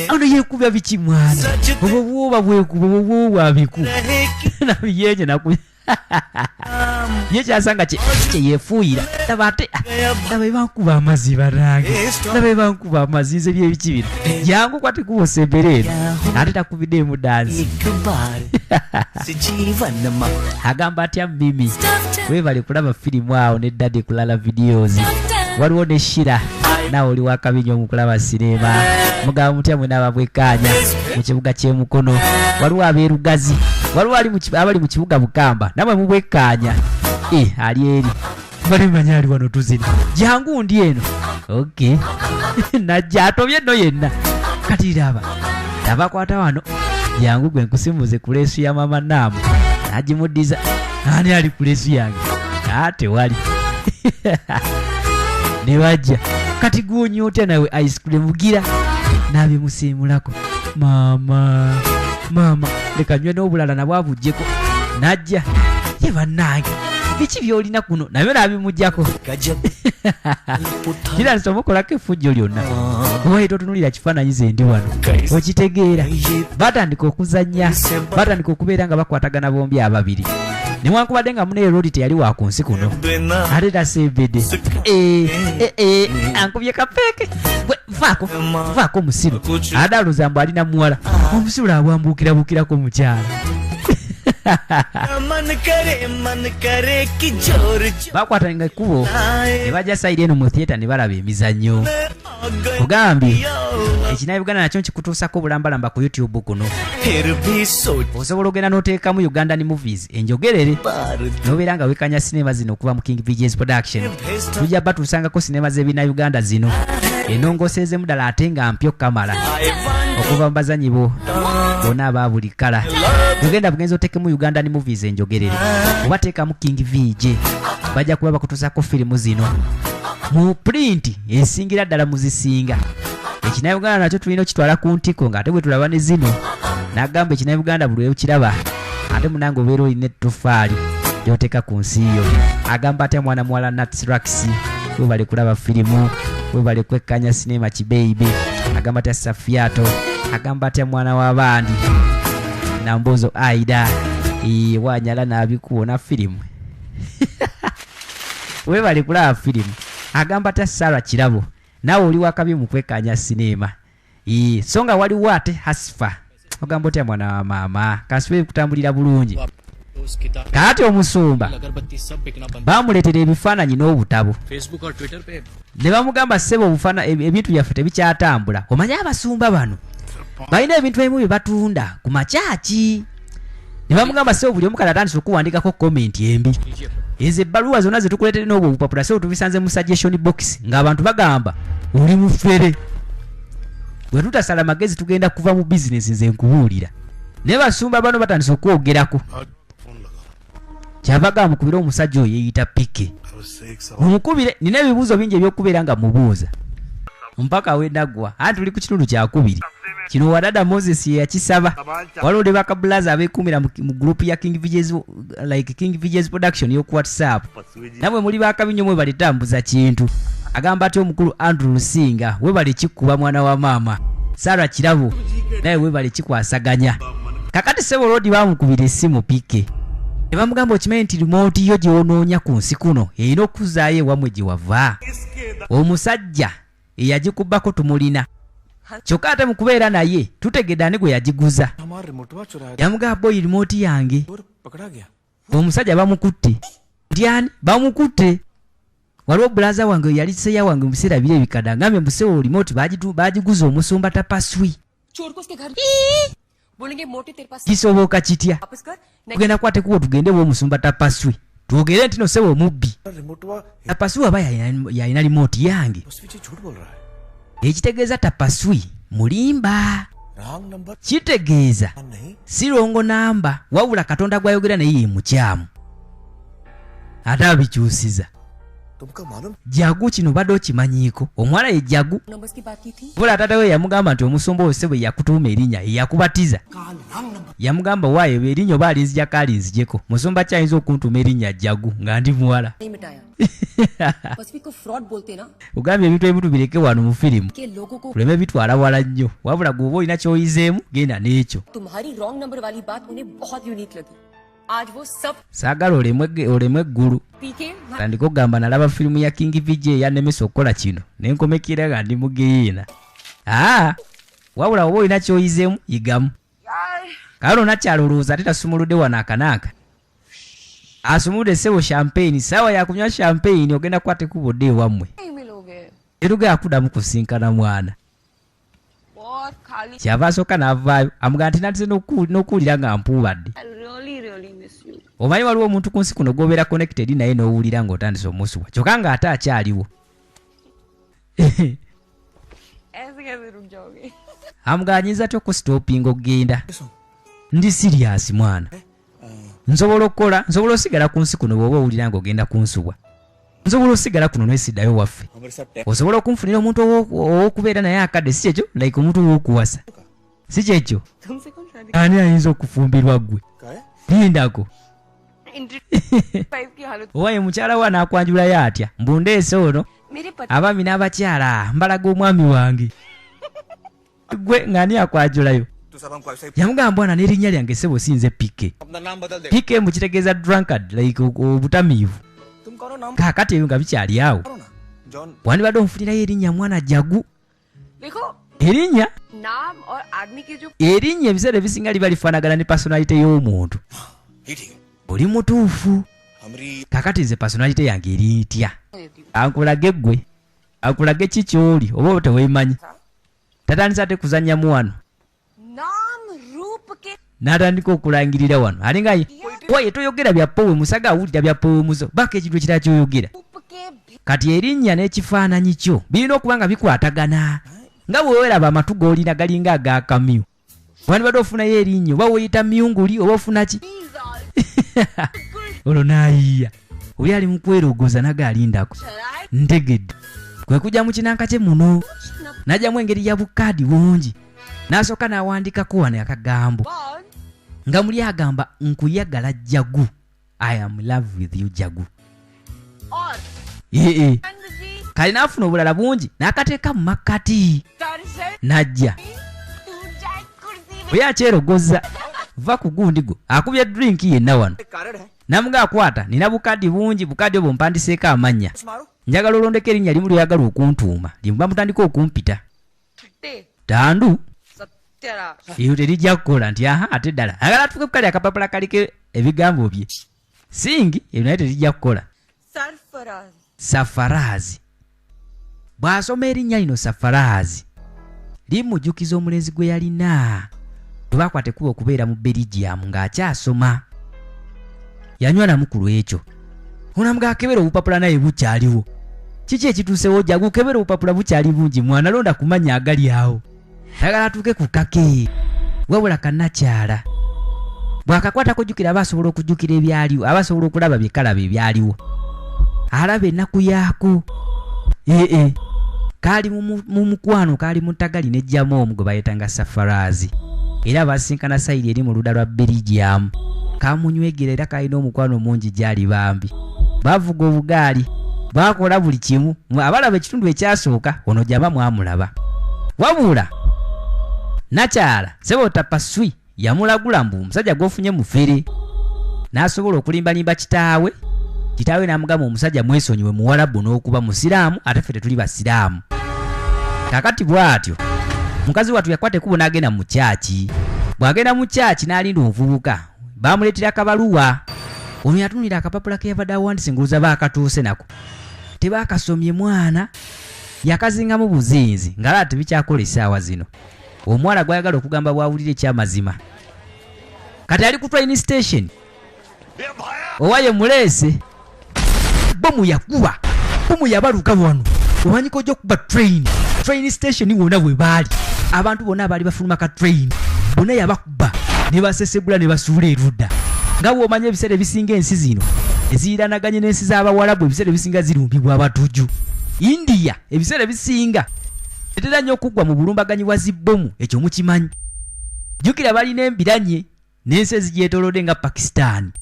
ono yeekubya biki mwana obwo bwoba bwekuba obwo bwobwa biku nabiyenje naku ye kyasanga kyeyefuuyira laba ebankuba amazzi barange laba ebankuba amazzi nze byebiki bino jangu kwati kuwosembera eno ate takubiddeemu dansi agamba atya Mimi weebale kulaba firimu awo ne Daddy kulala videos waliwo ne Shira naawe oli wakabinyo omukulaba sinema mugaba mutya mwe n'ababwekkaanya mu kibuga ky'emukono waliwo abeerugazi waliwo abali mu kibuga Bukamba namwe mubwekkaanya ali eri bali manya ali wano tuzina jangu ndi eno okay najja atobye nno yenna kati laba abakwata wano jangu gwe nkusimuze ku leesu ya mama Naamu nagimuddiza ani ali ku leesu yange tewali ne bajja kati gwonyota nawe ice cream gira nabimusiimulako mama leka nywe n'obulala nabwabujjeko najja ye bannange biki byolina kuno nabyo nabimujjako kira nsomukolako effujjo lyonna owaye totunulira kifaananyi ze ndi wano okitegeera batandika okuzannya batandika okubeera nga bakwatagana bombi ababiri newankubadde nga muneyo lodi teyali wa ku nsi kuno ate tasembedde ankubye kapeeke vaako musiru adaluza mbu alina muwala omusiru abwambuukirabukirako mukyala bakwatanga ekkubo ne bajja sayiri eno mu theatre ne balaba emizannyo ogambye ekinaayuganda nakyo nkikutuusako bulambalamba ku YouTube kuno osobola ogenda n'oteekamu Ugandan movies enjogerere n'obeera nga wekanya sinema zino okuva mu King VJ's production tujja batuusangako sinema z'ebina Uganda zino enongoseezemu ddala ate nga mpyo kamala okuva mu bazanyi bo bonna aba buli kala ogenda bugenza oteekemu Ugandan movies enjogerere oba teekamu King VJ bajja kuba bakutuusako firimu zino mu print esingira ddala muzisinga ekinaayuganda nakyo tulina okitwala ku ntiko ng'ate bwe tulaba ne zino n'agamba ekinaayuganda buli wekiraba ate munange obeera olina ettufaali gy'oteeka ku nsi yo agamba atya mwana muwala Natsrax webale kulaba firimu webale kwekkanya sinema kibeibe agamba atya Safiato agamba atya mwana w'abandi Nambozo Aida wanyala n'abikuwona firimu webale kulaba firimu agamba atya Sarah Kirabo naawe oli wakabi mu kwekkanya sinema so nga waliwo ate Hasifa ogamba otya mwana wa maama kasube kutambulira bulungi kaati omusumba bamuleetera ebifaananyi n'obutabo Facebook और ट्विटर पे ne bamugamba ssebo ebintu byaffe tebikyatambula omanyi abasumba bano balina ebintu ebimu bye batunda ku makyaki ne bamugamba ssebo buli omu kale atandise okuwandikako komenti embi ezo ebbaluwa zonna zetukuleetere n'obwo obupapula ssebo tubisanze mu suggestion box ng'abantu bagamba oli mufere bwe tutasala magezi tugenda kuva mu bizinesi nze nkubuulira naye basumba bano batandise okwogerako kyavaga mukubira omusajja oyo yeeyita pike mumukubire nina ebibuuzo bingi ebyokubeera nga mubuuza mpaka wenagwa anti tuli ku kitundu kyakubiri kino wadada moses yeyakisaba waliwo ne bakabulaza abeekumira mu gurupu ya king viges production y'oku whatsapp namwe muli bakabinyo mwe balitambuza kintu agamba ati omukulu andrew lusinga we bali kikuba mwana wa maama sara kirabo naye we bali kikwasaganya kakati sebo lodi bamukubira essimu pike ne bamugamba okimanyi nti remote yo gy'onoonya ku nsi kuno erina okuzaayo ewamwe gye wava omusajja eyagikubbako tumulina kyokka ate mu kubeera naye tutegedde ani gwe yagiguza yamugamba boyi remote yange omusajja bamukutte ndyani bamukutte waliwo bulaza wange yali seya wange mu biseera bire ebikadde ngambye musewo remote bagiguza omusumba tapaswi kisoboka kitya tugenda kwate kuwo tugende bw'omusumba tapaswi twogere nti no sewo omubbi tapaswi aba yalina remote yange ekitegeeza tapaswi mulimba kitegeeza si rongo namba wabula katonda gwayogera naye ye mukyamu ate abikyusiza jagu kino badde okimanyiiko omwana ye jagu bula taata we yamugamba nti omusumba oyo sebo yakutuuma erinnya eyakubatiza yamugamba waayo erinnya oba alinzijako alinzijeko musumba kyayinza okuntuma erinnya jagu nga ndi muwala ogambye ebintu ebimu tubireke wano mu firimu tuleme bitwala wala nnyo wabula gwoba olina kyoyizeemu genda n'ekyo saagala olemu eggulu tandika okugamba nalaba firimu ya king vj eyanemesa okukola kino nenkomekera nga ndi mugeyiina wabula oba olina kyoyizeemu yigamu kalo nakyalowooza ate tasumuludde wano akanaaka asumuludde ssebo champagne saawa yakunywa champagne ogenda kukwate kubodde ewammwe erugaya kuddamu kusinkana mwana kyava asooka n'avaayo amugaa nti natise n'okuwulira nga mpuubadde omanyi waliwo omuntu ku nsi kuno gwobeera connected naye n'owulira ng'otandise omusuwa kyokka nga ate akyaliwo amugaa nyinza ty okusitopinga okgenda ndi sirias mwana nsobola okukola nsobola osigala ku nsi kuno bw'oba owulira ng'ogenda kunsuwa nsobola osigala kuno nesiddayo waffe osobola okunfunira omuntu ow'okubeera naye akadde si kyekyo like omuntu ow'okuwasa si kyekyo ani ayinza okufumbirwa ggwe lindako owaye mukyala wa naakwanjulayo atya mbundeese ono abaami n'abakyala mbalaga omwami wange gwe ng'ani akwanjulayo yamugamba bwana n'erinnya lyange sebo sinze pike pike mukitegeeza drunkard like obutamiivu kaakati ebyo nga bikyali awo wandibadde omufunirayo erinnya mwana jagu erinnya ebiseera ebisinga liba lifaanagana ne personalite y'omuntu oli mutuufu kaakati nze personalite yange erinitya ankulage ggwe ankulage ki kyoli oba teweemanyi tatandisa ate kuzannyamu wano n'atandika okulangirira wano alinga waye toyogera byapowe musaga awulira byapowe muzo baka ekintu ekirala kyoyogera kati erinnya n'ekifaananyi kyo birina okuba nga bikwatagana nga bweweraba amatu g'olina galinga agakamyu wandibadde ofunayo erinnya oba weyita myunguli oba ofuna ki olwo n'ayiiya oli ali mu kwerogoza nagalindako ntegedde kwe kujja mu kinanka kye muno n'ajjamu engeri ya bukaadi bungi n'asooka n'awandikako wano akagambo nga muli agamba nkuyagala jagu I am in love with you jagu kali n'afuna obulala bungi n'akateeka mu makkati n'ajja oyo akyerogoza va ku gundi gwo akubye drink yenna wano namuga akwata nina bukadi bungi bukadi obwo mpandiseeko amannya njagala olondeko erinnya limu lyoyagala okuntuuma limuba mutandika okumpita tandu तेरा iyo terijja kukola nti aha ate ddala agala tuke kukali akapapula kaliko ebigambo bye singi ebyo naye terijja kukola. Safarazi bw'asoma erinnya lino Safarazi limujjukiza omulenzi gwe yalina tubaakwate kuba okubeera mu Belgium ng'akyasoma. Yanywa na mukulu ekyo onamuga akebera obupapula naye bukyaliwo. Kiki ekituusewo jagu kebera obupapula bukyali bungi mwana londa kumanya agali awo. Ayagala atuuke ku kake wabula kannakyala bw'akakwata kujjukira aba asobola okujjukira ebyaliwo aba asobola okulaba byekalaba ebyaliwo alaba ennaku yaako kaali mu mukwano kaali mu ttagali nejjamu omu gwe bayetanga Safarazi era basinkana sayiri eri mu ludda lwa Belgium kamunywegera era kalina omukwano mungi gyali bambi bavuga obugaali bakola buli kimu abalaba ekitundu ekyasooka ono jama mwamulaba wabula nakyala sebota paswi yamulagula mbu omusajja gwofunye mufere n'asobola okulimbalimba kitaawe n'amugamba omusajja mwesonyiwe muwalabu n'okuba musiraamu ate ffe tetuli basiraamu. Kakati bw'atyo mukazi wattu yakwata ekkubo n'agenda mu kyaki. Bw'agenda mu kyaki n'alinda omuvubuka baamuleetera akabaluwa. Ono yatunulira akapapula ke yabadde awandiise nguluza baakatuuse nako tebaakasomye mwana yakazingamu buzinzi ng'ala tebikyakola essaawa zino. Omwana gwayagala okugamba bwawulira ekyamazima kati ali ku train station owaye muleese bomu yakuba bomu yabaluka wano omanyiko ojja okuba train station wonna bwe baali abantu bonna abaali bafuluma ka train bonna yabakuba ne basesebula ne basuula erudda nga bw'omanya ebiseera ebisinga ensi zino eziyiranaganye n'ensi z'abawalabu ebiseera ebisinga zirumbibwa abatuju. India ebiseera ebisinga etera nnyo okuggwa mu bulumbaganyi bwa zibbomu ekyo mukimanyi. Jjukira balina embiranye n'ensi ezigyetoolodde nga Pakistan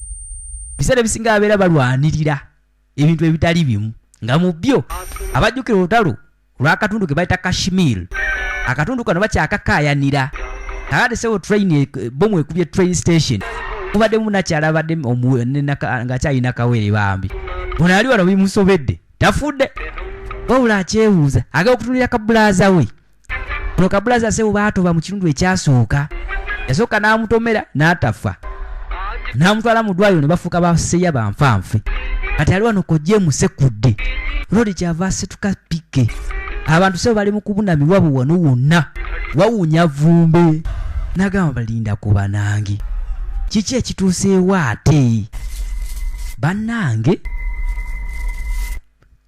ebiseera ebisinga babeera balwanirira ebintu ebitali bimu nga mu byo abajjukira olutalo olw'akatundu ke bayita Kashmir akatundu kano bakyakakaayanira kakati sewo train bomu ekubye train station mubadde munakyala abadde ng'akyalina kawere bambi ono ali wano bimusobedde tafudde wabula akyewuuza agala okutunulira kabulaza we ono kabulaza sewo baatoba mu kitundu ekyasooka yasooka n'amutomera n'atafa n'amutwala mu ddwaliro ne bafuuka baseya banfanfe kati ali wano kojje musekudde lodi kyava asituka pike abantu sewo bali mu kubunamibwa wano wonna wawunya vumbe n'agamba balinda kuba nange kiki ekituuseewo ate bannange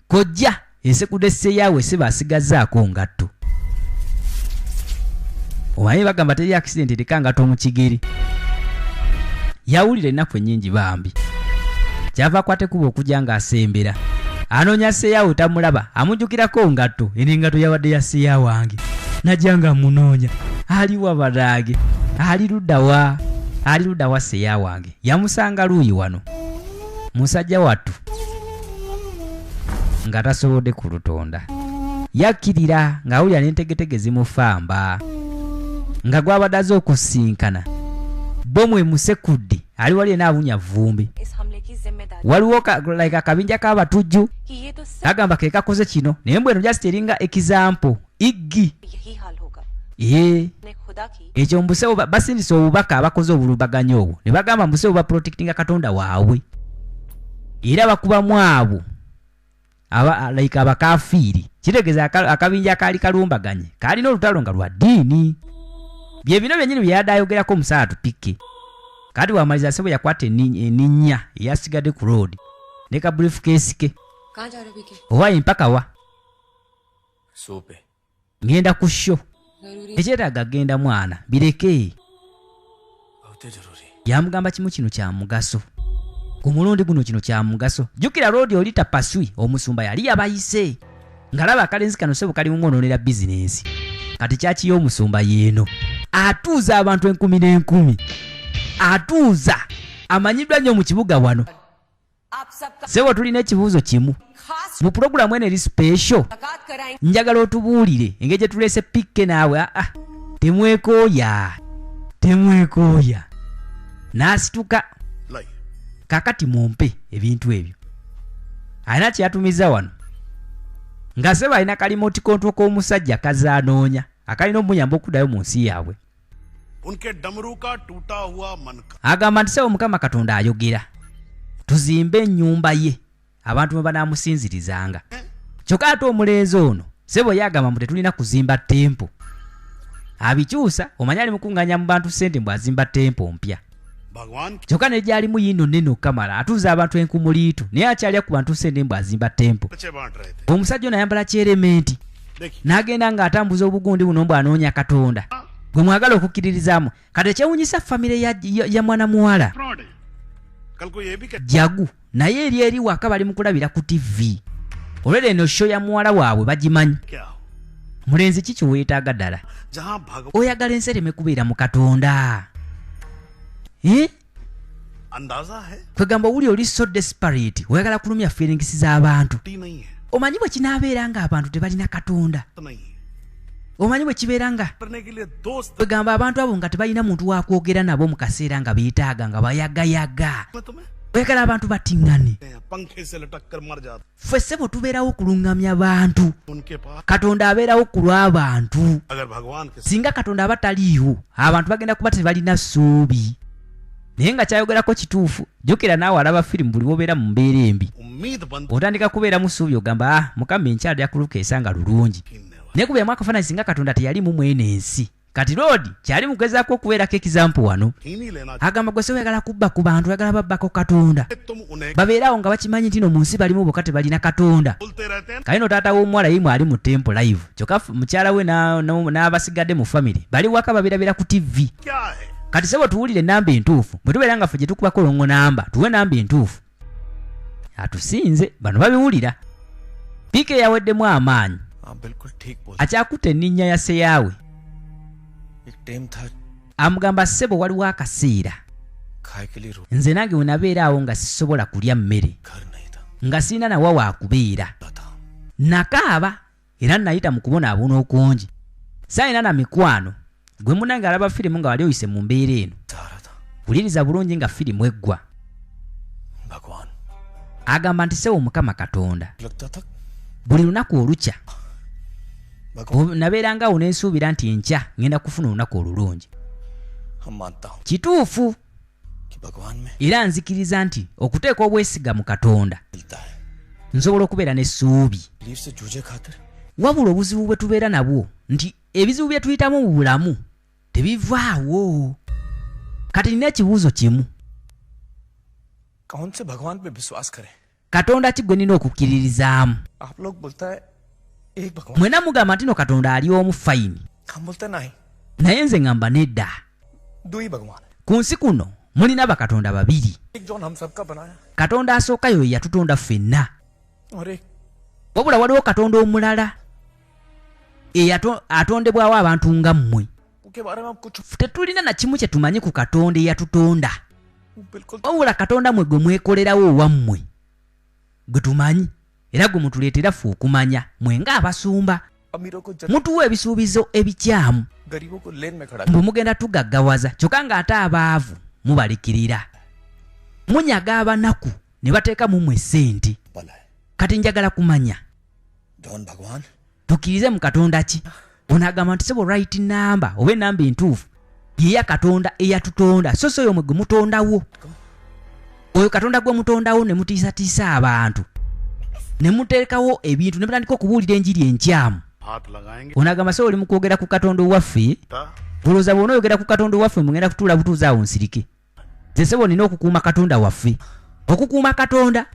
kojja ensekudde seyaawe se baasigazaako ngatto omanyi bagamba teri akisidenti erika ngatto mu kigeri yawulira ennaku ennyingi bambi kyava akwate kuba okujja ng'asembera anoonya seyaawe tamulaba amujjukirako ngatto eno engatto yawadde ya seyaa wange najja nga munoonya aliwa badaage ali ludda wa seyaa wange yamusanga luuyi wano musajja wattu nga tasobodde ku lutonda yakkirira ng'awulira n'entegetege zimufamba nga gwabadde aze okusinkana bomu emusekudde ali wali enaabunya vumbi waliwo akabinja k'abatujju agamba ke kakoze kino naye mbweno just eringa ekizampo iggi ekyo mbusewo basindisa obubaka abakoze obulumbaganyi obwo ne bagamba mbusewo baprotectinga katonda waabwe era bakubamu abo abakafiiri kitegeeza akabinja akaali kalumbaganye kaalina olutalo nga lwa ddiini bye bino byennyini bye yadde ayogerako omusaala tupike kati wamaliza sebo yakwata eninnya eyasigadde ku road ne ka briefcase ke owaye mpaka wa ngenda ku sho ekyetaaga genda mwana bireke yamugamba kimu kino kya mugaso ku mulundi guno kino kya mugaso jjukira road olita paswi omusumba yali yabayise ngalaba akalenzi kano sebo kali mumwononera bizinensi kati kyakiyo omusumba yeeno atuuza abantu 10,000 atuuza amanyiddwa nnyo mu kibuga wano sebo tulina ekibuuzo kimu mu pulogulamu eno eri special njagala otubuulire engeri gye tuleese pikke naawe temwekooya n'asituka kakati mumpe ebintu ebyo alina kyeyatumiza wano nga sebo alina kalimoti kontwo k'omusajja kazaanoonya akalina omuyamba okuddayo mu nsi yaabwe उनके डमरू का टूटा हुआ मन का agamba nti sebo mukama katonda ayogera tuzimbe ennyumba ye abantu mwe banaamusinzirizanga kyokka ate omulenzi ono sebo yagamba mbu tetulina kuzimba tempo abikyusa omanya ali mukunganya mu bantu ssente mbw azimba tempo mpya भगवान kyokka ne gyalimu yino nene okamala atuuza abantu enkumuliitu naye akyalya ku bantu ssente mbw azimba tempo बच्चे बांट रहे थे omusajja ono ayambala kyerementi देखिए n'agenda ng'atambuza obugundi buno mbw anoonya katonda gwe mwagala okukkiririzaamu kati ekyewunyisa famire ya mwana muwala fraud है कल को ये भी कहते jagu naye eri waka bali mu kulabira ku tv olwera eno sho ya muwala waabwe bagimanyi क्या हो mulenzi ki kyeweetaaga ddala जहाँ भगवान oyagala ensereme kubeera mu katonda अंदाजा है kwegamba owuli oli so desperate oyagala kulumya feelings z'abantu T नहीं है omanyi bwe kinaabeera ng'abantu tebalina katonda तो नहीं है omanyi bwe kibeera nga करने के लिए दोस्त kwegamba abantu abo nga tebalina muntu wakwogera nabo mu kaseera nga beetaaga nga bayagayaga मैं तुम्हें oyagala abantu batiŋŋane पंखे से लटक कर मर जाता ffe ssebo tubeerawo okulungamya bantu उनके पास katonda abeerawo ku lw'abantu अगर भगवान के singa katonda aba taliiwo abantu bagenda kuba tebalina ssuubi naye nga kyayogerako kituufu jjukira naawe alaba firimu buli wobeera mu mbeera embi उम्मीद बंद otandika kubeeramu ssuubi ogamba mukama enkyalo yakuluka esanga lulungi naye kubeeramu akafaananyi singa katonda teyalimu mwene ensi kati loodi kyali mugezaako okubeerako ekizampu wano ही नहीं लेना agamba gwe se oyagala kubba ku bantu oyagala babbako katonda तुम उन्हें babeerawo nga bakimanyi nti no mu nsi balimu bokka tebalina katonda बोलते रहते हैं kayino taata w'omuwala yimu ali mu tempo live kyokka mukyala we n'abasigadde mu famire bali waka babirabira ku tv क्या है kati sebo tuwulire enamba entuufu bwe tubeera nga ffe gye tukubako longo namba tuwe namba entuufu atusinze bano babiwulira piika eyaweddemu amaanyi आप बिल्कुल ठीक बोल akyakutta enninnya ya seyaawe एक टाइम था amugamba ssebo waliwo akaseera खाए के लिए रो nze nange we nabeeraawo nga sisobola kulya mmere घर नहीं था nga sirina nawa waakubeera था nakaaba era nayita mu kubonaabona okungi saayina na mikwano gwe munange alaba firimu nga wali oyise mu mbeera eno चाह रहा था wuliriza bulungi nga firimu eggwa भगवान agamba nti sewo mukama katonda लगता था buli lunaku olukya भगवान nabeerangaawo n'ensuubira nti enkya ŋŋenda kufuna olunaku olulungi हम मानता हूँ kituufu कि भगवान में era nzikiriza nti okuteeka obwesiga mu katonda मिलता है nsobola okubeera n'essuubi लीव से जूझे खातिर wabula obuzibu bwe tubeera nabwo nti ebizibu bye tuyitamu mu bulamu tebivaawo kati nina ekibuuzo kimu कौन से भगवान पे विश्वास करें katonda ki gwe nina okukkiririzaamu आप लोग बोलता है एक भगवान mwena mugamba nti no katonda ali omu fayini हम बोलते नहीं naye nze ŋŋamba nedda दो ही भगवान है ku nsi kuno mulina bakatonda babiri एक जो हम सबका बनाया katonda asooka yo yatutonda ffenna और एक wabula waliwo katonda omulala atondebwawo abantu nga mmwe के बारे में आप कुछ tetulina na kimu kye tumanyi ku katonda eyatutonda बिल्कुल wabula katonda mwe gwe mwekolerawo owammwe gwe tumanyi era gwe mutuleetera ffe okumanya mwe ng'abasumba अमीरों को mutuwa ebisuubizo ebikyamu गरीबों को लेन में खड़ा mbwe mugenda tugaggawaza kyokka ng'ate abaavu mubalikirira munyaga abanaku ne bateeka mu mmwe ssente भला है kati njagala kumanya John भगवान tukkirize mu katonda ki onaagamba nti sebo right namba oba enamba entuufu yeya katonda eyatutonda so oyo mwe gwe mutondawo oyo katonda gwe mutondawo ne mutiisatiisa abantu ne muteekawo ebintu ne mutandika okubuulira enjiri enkyamu हाथ लगाएंगे onaagamba sebo oli mu kwogera ku katonda owaffe ता olowooza bw'ona oyogera ku katonda owaffe mugenda kutuula butuuzi awo nsirike nze sebo nina okukuuma katonda waffe okukuuma katonda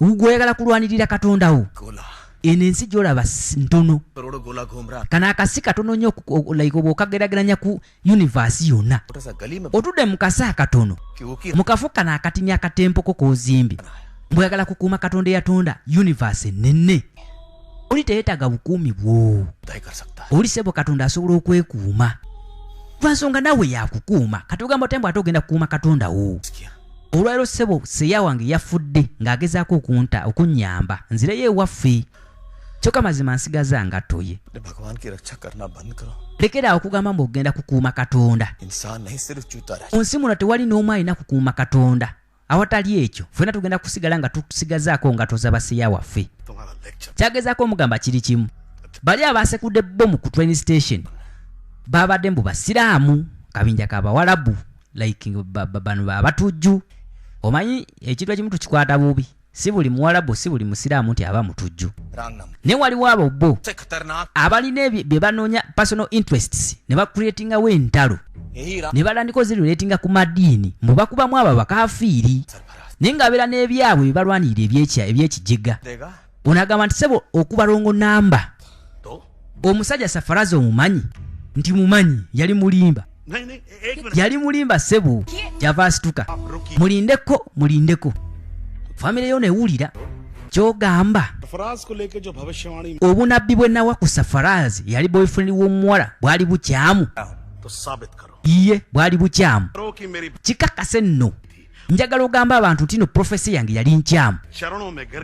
gweoyagala kulwanirira katondawo गोला eno ensi gy'olaba ntono करोड़ों गोला घूम रहा kano akasi katono nnyo like oba okageraganya ku yunivaasi yonna छोटा सा गली में otudde mu kasi akatono कि वो की mu kafo kano akatini akatempoko k'ozimbye mbweyagala kukuuma katonda eyatonda yunivaasi ennene oli teyeetaaga bukuumi bwo तय कर सकता है oli sebo katonda asobola okwekuuma lwansonga nawe yakukuuma kati ogamba otembo ate ogenda kukuuma katonda wo किया olwaliro sebo seya wange yafudde ng'agezaako okunnyamba nzireyo ewaffe kyokka mazima nsigaza ngatto ye अपने भगवान की रक्षा करना बंद करो lekeraawo okugamba mbu ogenda kukuuma katonda इंसान नहीं सिर्फ चूता रह mu nsi muno tewali n'omu alina kukuuma katonda awatali ekyo ffena tugenda kusigala nga tusigazaako nga tozabaseya waffe तुम्हारा lecture kyagezaako omugamba kiri kimu bali abaasekudde bbomu ku train station baabadde mbu basiraamu kabinja kabawalabu like bano abatujju. Omanyi ekintu ekimu tukikwata bubi, si buli muwalabu si buli musiraamu nti aba mutujju. Ne waliwo abo bo abalina bye banoonya personal interests ne bacreatingawo entalo ne balandika ozirulatinga ku madiini mubakubamu abo bakafiiri naye ng'abeera n'ebyabwe bye balwanirira ebyekijega. Onagamba nti sebo okubalongo namba omusajja Safarazi omumanyi nti mumanyi yali mulimba sebo kyava asituka. Mulindeko famire yo newulira kyogamba. Obunabbi bwe nawa ku Safarazi yali boyfriend w'omuwala bwali bukyamu. Iye bwali bukyamu kikakase nno. Njagala ogamba abantu nti no profesi yange yali nkyamu.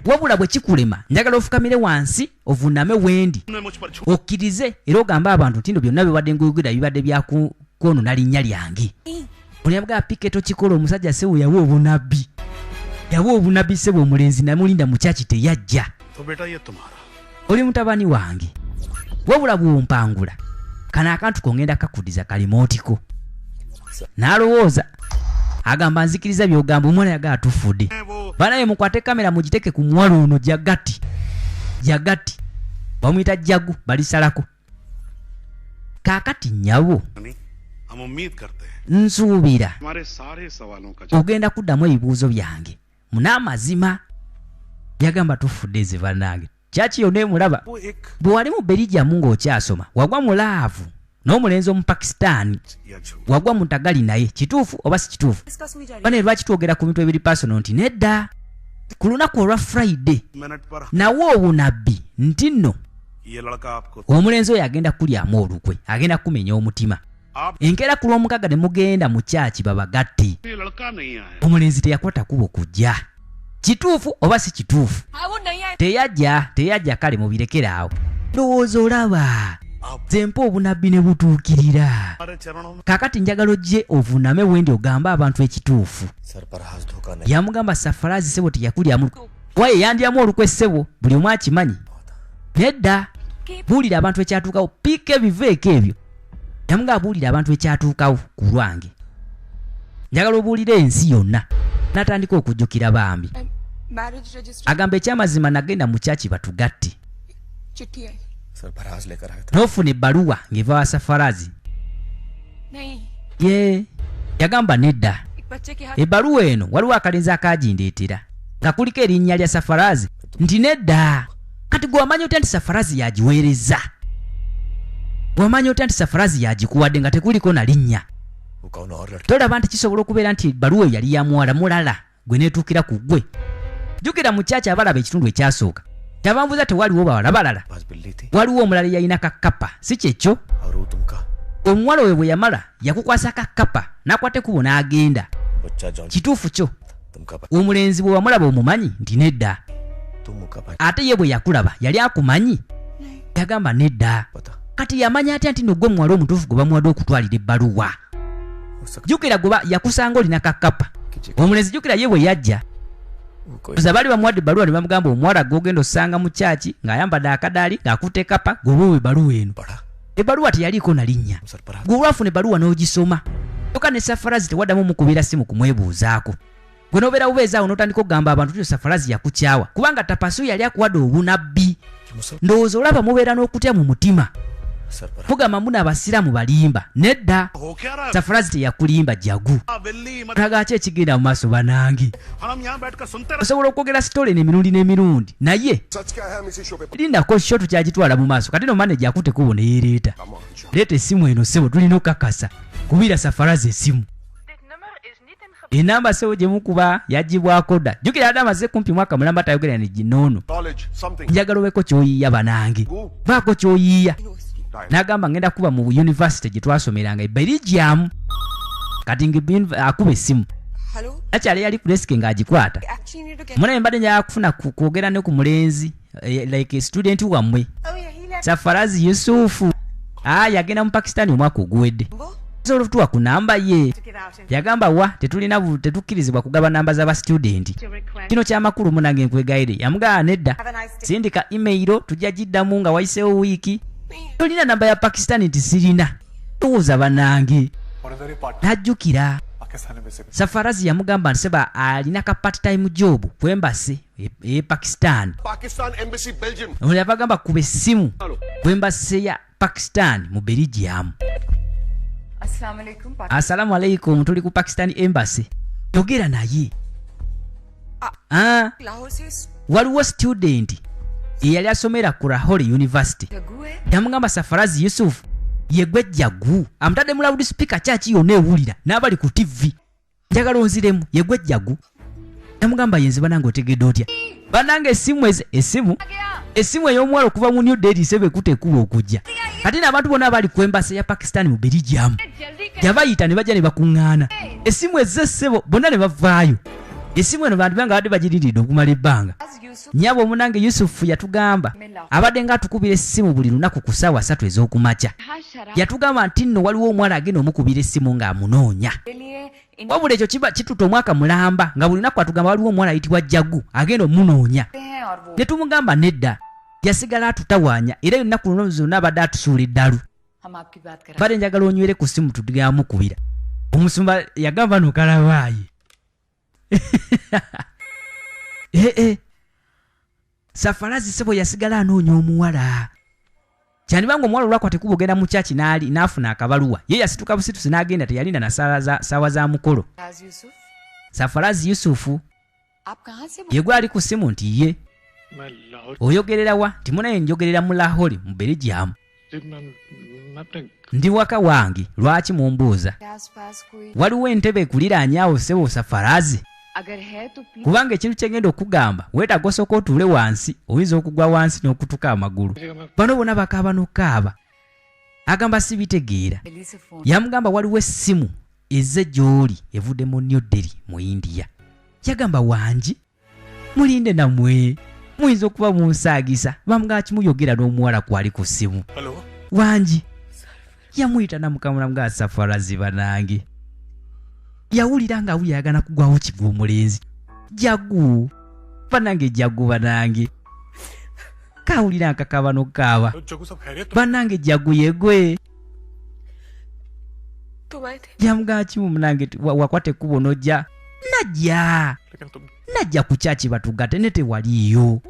Wabula bwe kikulema njagala ofukamire wansi ovuname wendi okkirize era ogamba abantu nti no byonna bibadde ngoyogera bibadde byakoonona linnya lyange. Olyaga piketo kikola omusajja sewo yawa obunabbi sebo omulenzi namulinda mu kyaki teyajja. Oli mutabani wange wabula bw'ompangula kano akantu kongenda kakudiza kalimootiko. N'alowooza agamba nzikiriza byogamba omwana yaga atufudde. Banaye mukwate kamera mugiteke ku muwala ono jagati bamuyita Jagu balisalako. Kaakati nnyabo nsuubira ogenda kuddamu ebibuuzo byange munaamazima. Yagamba tufudde ze bannange kyaki yonna emulaba bwe wali mu Belgium ng'okyasoma wagwa mu laavu n'omulenzi Omupakisitaani wagwa mu tagali naye kituufu oba si kituufu? Bane lwaki twogera ku bintu ebiri personal nti nedda ku lunaku olwa Friday nawo obunabbi nti nno omulenzi oyo agenda kulyamu olukwe agenda kumenya omutima. Enkeera ku lw'omukaaga ne mugenda mu kyaki babagatte. Omulenzi teyakwata kubo kujja. Kituufu oba si kituufu? Teyajja kale mubirekere awo. Ndowooza olaba zempa obunabbi ne butuukirira. Kakati njagala ojje ovuname wendi ogamba abantu ekituufu. Yamugamba Safarazi sebo teyakulyamu waye yandyamu olukwe sebo buli omu akimanyi. Nedda buulira abantu ekyatuukawo piika ebiveeko ebyo. Yamugamba buulira abantu ekyatuukawo ku lwange. Njagala obuulire ensi yonna. N'atandika okujjukira bambi. Agamba ekyamazima nagenda mu kyaki batugatte. N'ofuna ebbaluwa ng'eva wa Safarazi. Yagamba nedda. Ebbaluwa eno waliwo akalenzi akagindeetera nga kuliko erinnya lya Safarazi nti nedda. Kati gwe wamanyi otya nti Safarazi yagiweereza? Wamanyi otya nti Safarazi yagikuwadde nga tekuliko na linnya? Tolaba nti kisobola okubeera nti ebbaluwa yali ya muwala mulala gwe neetuukira ku ggwe. Jjukira mu kyaki abalaba ekitundu ekyasooka kyabambuuza tewaliwo bawala balala. Waliwo omulala yalina kakapa si kyekyo? Omuwala we bwe yamala yakukwasa kakapa n'akwata ekkubo n'agenda. Kituufu kyo? Omulenzi bwe wamulaba omumanyi nti nedda. Ate ye bwe yakulaba yali akumanyi? Yagamba nedda. Kati yamanya atya nti nogwe omuwala omutuufu gwe bamuwadde okutwalira ebbaluwa? Jjukira gwe yakusanga olina kakapa. Omulenzi jjukira ye bwe yajja bali bamuwadde ebbaluwa ne bamugamba omuwala gw'ogenda osanga mu kyaki ng'ayambadde akadaali ng'akutte ekapa gweoba ebbaluwa eno. Ebbaluwa teyaliiko na linnya. Gwe olwafuna ebbaluwa n'ogisoma yoka ne Safarazi tewaddamu mukubeera simu kumwebuuzaako. Gwe n'obeera bubeezaawo n'otandika okugamba abantu nti Safarazi yakukyawa kubanga tapasu yali akuwadde obunabbi. Ndowooza olaba mubeera n'okutya mu mutima. Mugamba muna abasiraamu balimba. Nedda. Safarazi teyakulimba Jagu. Olaga ki ekigenda mu maaso banange? Osobola okwogera sitole n'emirundi naye lindako kyo tukyagitwala mu maaso. Kati no manager akute kubo ne yereeta. Leeta essimu eno sebo tulina okakasa kubira Safarazi essimu. Enamba sewo gye mukuba yagibwako dda. Jjukira adama amaze kumpi mwaka mulamba tayogera ne ginoono. Njagala obeeko ky'oyiiya banange. Baako ky'oyiiya. N'agamba ngenda kuba mu university gye twasomeranga e Belgium. Kati akuba essimu. Akyali yali ku desk ng'agikwata. Munaye mbadde njagala kufuna kwogera ne ku mulenzi like student wammwe. Safarazi Yusufu. Yagenda mu Pakistani omwaka oguwedde. Osobola okutuwa ku namba ye. Yagamba wa tetukkirizibwa kugaba namba z'aba student. Kino ky'amakulu munange nkwegayire. Yamugamba nedda. Sindika email tujja giddamu nga wayiseewo wiiki. Tolina namba ya Pakistani nti sirina. Tuwuza banange. n'ajjukira Pakistan में से Safarazi yamugamba nti seba alina ka part time job ku embassy e Pakistan. Pakistan embassy Belgium Ono yabagamba kuba essimu ku embassy ya Pakistan mu Belgium. Assalamu alaikum, tuli ku Pakistan embassy. Yogera naye. Waliwo student eyali asomera ku Lahore University. Yamugamba Safarazi Yusuf yegwe Jagu amutadde mu loudspeaker kyaki yonna ewulira n'abali ku TV. Njagala onziremu yegwe Jagu. Yamugamba yenze banange otegedde otya? Banange essimu ey'omuwala okuva mu New Delhi sebe kutekula okujja. Kati n'abantu bonna abali ku embassy ya Pakistan mu Belgium yabayita ne bajja ne bakuŋŋaana. Essimu ezze ssebo bonna ne bavaayo. Essimu eno bantu banga badde bagiriridde okumala ebbanga. Nnyabo omunange Yusufu yatugamba abadde nga atukubira essimu buli lunaku ku ssaawa 3 ez'okumakya. Yatugamba nti nno waliwo omwana agenda omukubira essimu ng'amunoonya. Wabula ekyo kiba kituta omwaka mulamba nga buli lunaku atugamba waliwo omwana ayitibwa Jagu agenda omunoonya. Ne tumugamba nedda yasigala atutawaanya era ennaku luno zonna abadde atusuula eddalu. Badde njagala onywere ku ssimu tugamukubira. Omusumba yagamba nokalabaayi. Safarazi sebo yasigala anoonya omuwala. Kyanibanga omuwala olwakwata ekuba ogenda mu kyaki n'afuna akabaluwa. Ye yasituka busitusi n'agenda teyalina na saawa za mukolo. Safarazi Yusufu yegwe ali ku ssimu nti ye oyogerera wa? Timunaye njogerera mu Lahore mu Belgium. Ndi waka wange lwaki mumbuuza? Waliwo entebe ekuliraanyaawo sebo Safarazi? Kubanga ekintu kyengenda okugamba weetaaga osooka otuule wansi oyinza okugwa wansi n'okutuka amagulu. Bano bonna bakaaba n'okaaba. Agamba sibitegeera. Yamugamba waliwo essimu ezze gy'oli evudde mu New Delhi mu India. Yagamba wangi mulinde namwe muyinza okuba munsaagisa. Bamugamba kimuyogera n'omuwala kwali ku ssimu. Wangi yamuyita namukamuna mga Safarazi banange. Yawulira nga awulira yagana kugwawo kivu omulenzi. Jagu banange Jagu banange kawulira nkakaba n'okaaba. Banange Jagu yegwe yamugamba kimu munange wakwata ekkubo n'ojja. Najja ku kyaki batugatte ne tewaliiyo.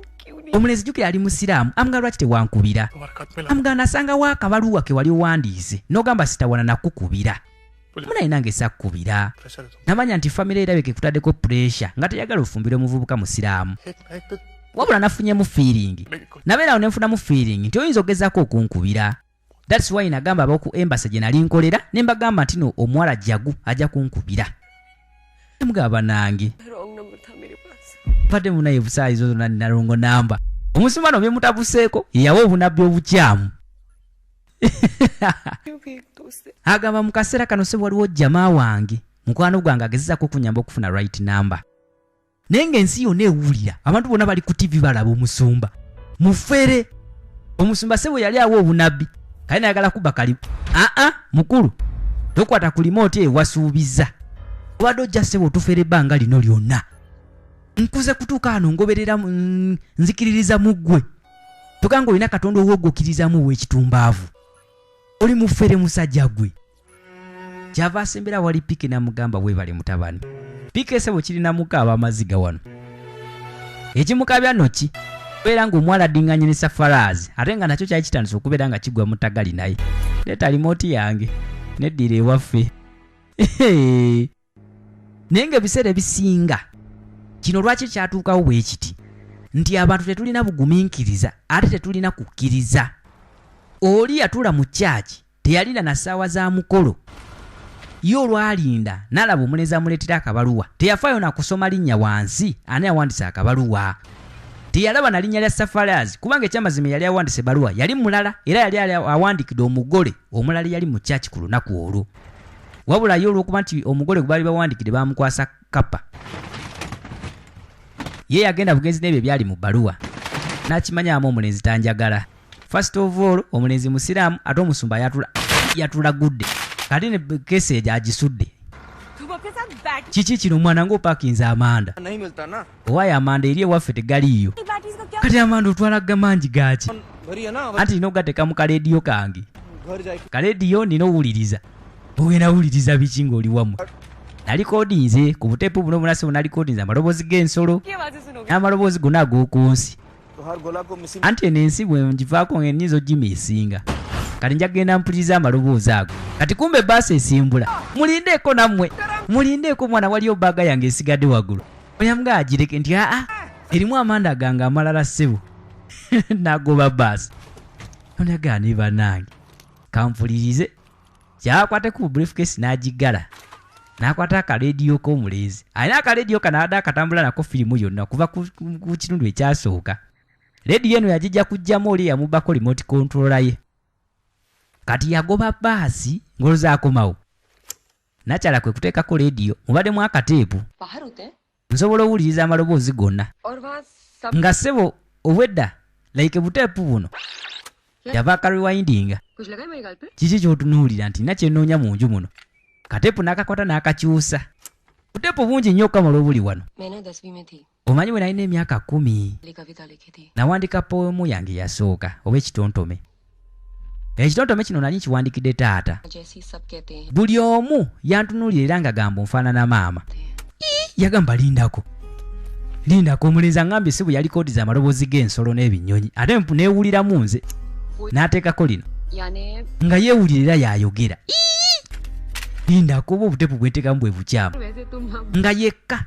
Omulenzi jjukira ali musiraamu amugamba lwaki tewankubira? Amugamba nasangawo akabaluwa ke wali owandiise n'ogamba sitawana nakukubira. Munaye nange sakkubira. Namanya nti famire erabika ekutaddeko pressure nga teyagala ofumbira omuvubuka musiraamu. Wabula nafunyemu feeling. Nabeerawo ne nfunamu feeling nti oyinza ogezaako okunkubira. That's why nagamba ab'oku embassy gye nali nkolera ne mbagamba nti no omuwala Jagu ajja kunkubira. Mugaba nange padde munaye busaayi zo zonna nina longo namba. Omusumano bye mutabuseeko yawa obunabbi obukyamu. Agamba mu kaseera kano se waliwo jamaa wange mukwano gwange agezezaako okunyamba okufuna right number. Naye ng'ensi yonna ewulira abantu bonna bali ku TV balaba omusumba mufere. Omusumba sebo yali awo obunabbi kale nayagala kuba kalibu. Mukulu tokwata ku remote ewasuubiza obadde ojja sebo tufere ebbanga lino lyonna. Nkuze kutuuka ano ngoberera nzikiririza mu ggwe. Toganga olina Katonda ow'oggukirizamu w'ekitumbaavu. Oli mufere musajja gwe. Kyava asembera wali Pike namugamba weebale mutabani. Pike sebo kirina mukaaba amaziga wano. Ekimukabya noki beera ng'omuwala addiŋŋanye ne Safarazi ate nga nakyo kyali kitandise okubeera nga kigwa mutagali naye. Leeta limoti yange neddira ewaffe. Naye ng'ebiseera ebisinga kino lwaki kyatuukawo bwe kiti nti abantu tetulina bugumiikiriza ate tetulina kukkiriza. Oli yatula mu kyaki teyalina na ssaawa za mukolo. Ye olwalinda n'alaba omulenzi amuleetera akabaluwa teyafaayo na kusoma linnya wansi ani awandise akabaluwa. Teyalaba na linnya lya Safarazi kubanga ekyamazima yali awandise ebaluwa yali mulala era yali awandikidde omugole omulala yali mu kyaki ku lunaku olwo. Wabula ye olw'okuba nti omugole gwe baali bawandikidde bamukwasa kapa. Ye yagenda bugenzi n'ebyo byali mu bbaluwa n'akimanyamu omulenzi tanjagala. First of all omulenzi musiraamu ate omusumba yatulagudde kati ne kese ejo agisudde. Kiki kino mwana ng'opakinze amanda? Owaayo amanda eri ewaffe tegaliiyo. Kati amanda otwala gamangi gaaki? Anti nina ogateeka mu kaleediyo kange. Kaleediyo nina owuliriza. ogenda wuliriza biki ng'oli wammwe. Nalikodinze ku buteepu buno munasi nalikodinze amaloboozi g'ensolo n'amaloboozi gonna ag'oku nsi. Anti eno ensi bwe ngivaako ng'ennyinza ogimiisinga. Kati njagenda mpuliriza amaloboozi ago. Kati kumbe bbaasi esimbula. Mulindeeko nammwe. Mulindeeko mwana waliyo bbaaga yange esigadde waggulu. Onyamuga agireke nti erimu amanda gange amalala ssebo. Nagoba bbaasi. Onyaga ne bannange. Kampulirize. Kyakwate ku briefcase n'agiggala. N'akwata akaleediyo k'omuleezi. Alina akaleediyo kano abadde akatambula nako firimu yonna kuva ku kitundu ekyasooka. Leediyo eno yagijja kujjamu oli yamubbako remote controller ye. Kati yagoba bbaasi ng'olowooza akomawo. Nakyala kwe kuteekako leediyo mubaddemu akateepu. Nsobola owuliriza amaloboozi gonna. Nga ssebo obwedda like buteepu buno. Yava akarewindinga. Kiki ky'otunuulira nti nakyenoonya mu nju muno. Kateepu n'akakwata n'akakyusa. Buteepu bungi nnyo okamala obuli wano. Omanyi bwe nalina emyaka 10. Nawandika poemu yange yasooka oba ekitontome. Ekitontome kino nali nkiwandikidde taata. Buli omu yantunuulira era nga gamba nfaanana maama. Yagamba lindako. Lindako omulenzi aŋŋambye si bwe yalikodiza amaloboozi g'ensolo n'ebinyonyi. Ate neewuliramu nze. N'ateekako lino. Nga yeewulira yayogera. Lindako oba obuteepu bwenteekamu bwe bukyamu. Nga yekka.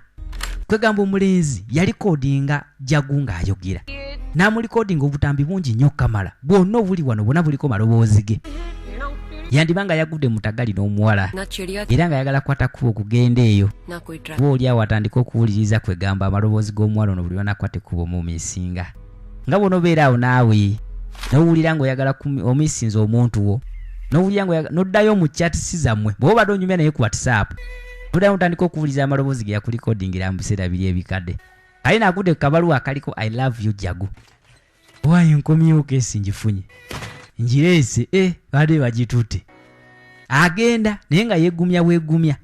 Kwegamba omulenzi yalikodinga jagu ng'ayogera. N'amulikodinga obutambi bungi nnyo kamala. Bwonna obuli wano bwonna buliko maloboozi ge. Yandiba nga yagudde mutagali n'omuwala. Era nga yagala kwata kuba okugenda eyo. Bw'oli awo atandika okuwuliriza kwegamba amaloboozi g'omuwala ono buli wanakwate kuba omumisinga. Nga bw'onobeera awo naawe. N'owulira ng'oyagala omisinza omuntu wo. N'owulira n'oddayo mu chatisi zammwe. Bw'oba badde onyumya naye ku WhatsApp. N'oddayo otandika okuwuliriza amaloboozi ge yakulikodingira mu biseera biri ebikadde. Kale n'agudde ku kabaluwa akaliko I love you jagu. Waayo nkomyewo keesi ngifunye. Njireese badde bagitutte. Agenda naye nga yeegumya weegumya.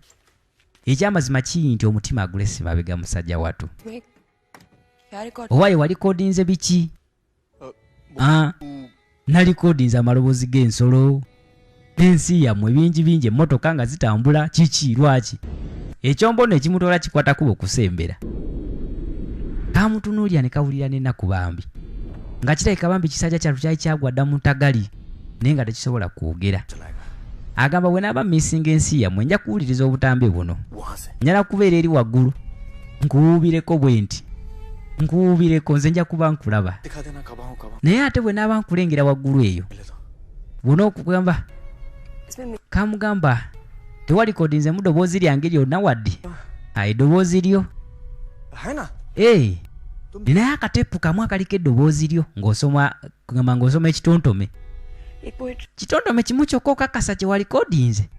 Ekyamazima kiri nti omutima agulese mabega musajja watu. Owaayo walikodinze biki? Nalikodinze amaloboozi g'ensolo. Ensi yammwe bingi emmotoka nga zitambula kiki lwaki? Ekyombo ne kimutoola kikwata kuba okusembera. Kamutunuulya ne kawulira n'ennaku bambi. Nga kirabika bambi kisajja kyatu kyali kyagwadda mu ntagali naye nga tekisobola kwogera. Agamba bwe naaba misinga ensi yammwe nja kuwuliriza obutambi buno. Njala kubeera eri waggulu. Nkuwuubireko bwe nti. Nkuwuubireko nze nja kuba nkulaba. Naye ate bwe naaba nkulengera waggulu eyo. Buno okugamba. Kamugamba tewalikodinze mu ddoboozi lyange lyonna wadde. Eddoboozi lyo. Ninayo akateepu kamu akaliko eddoboozi lyo ng'osoma ekitontome. Kitontome kimu kyokka okakasa kye walikodinze.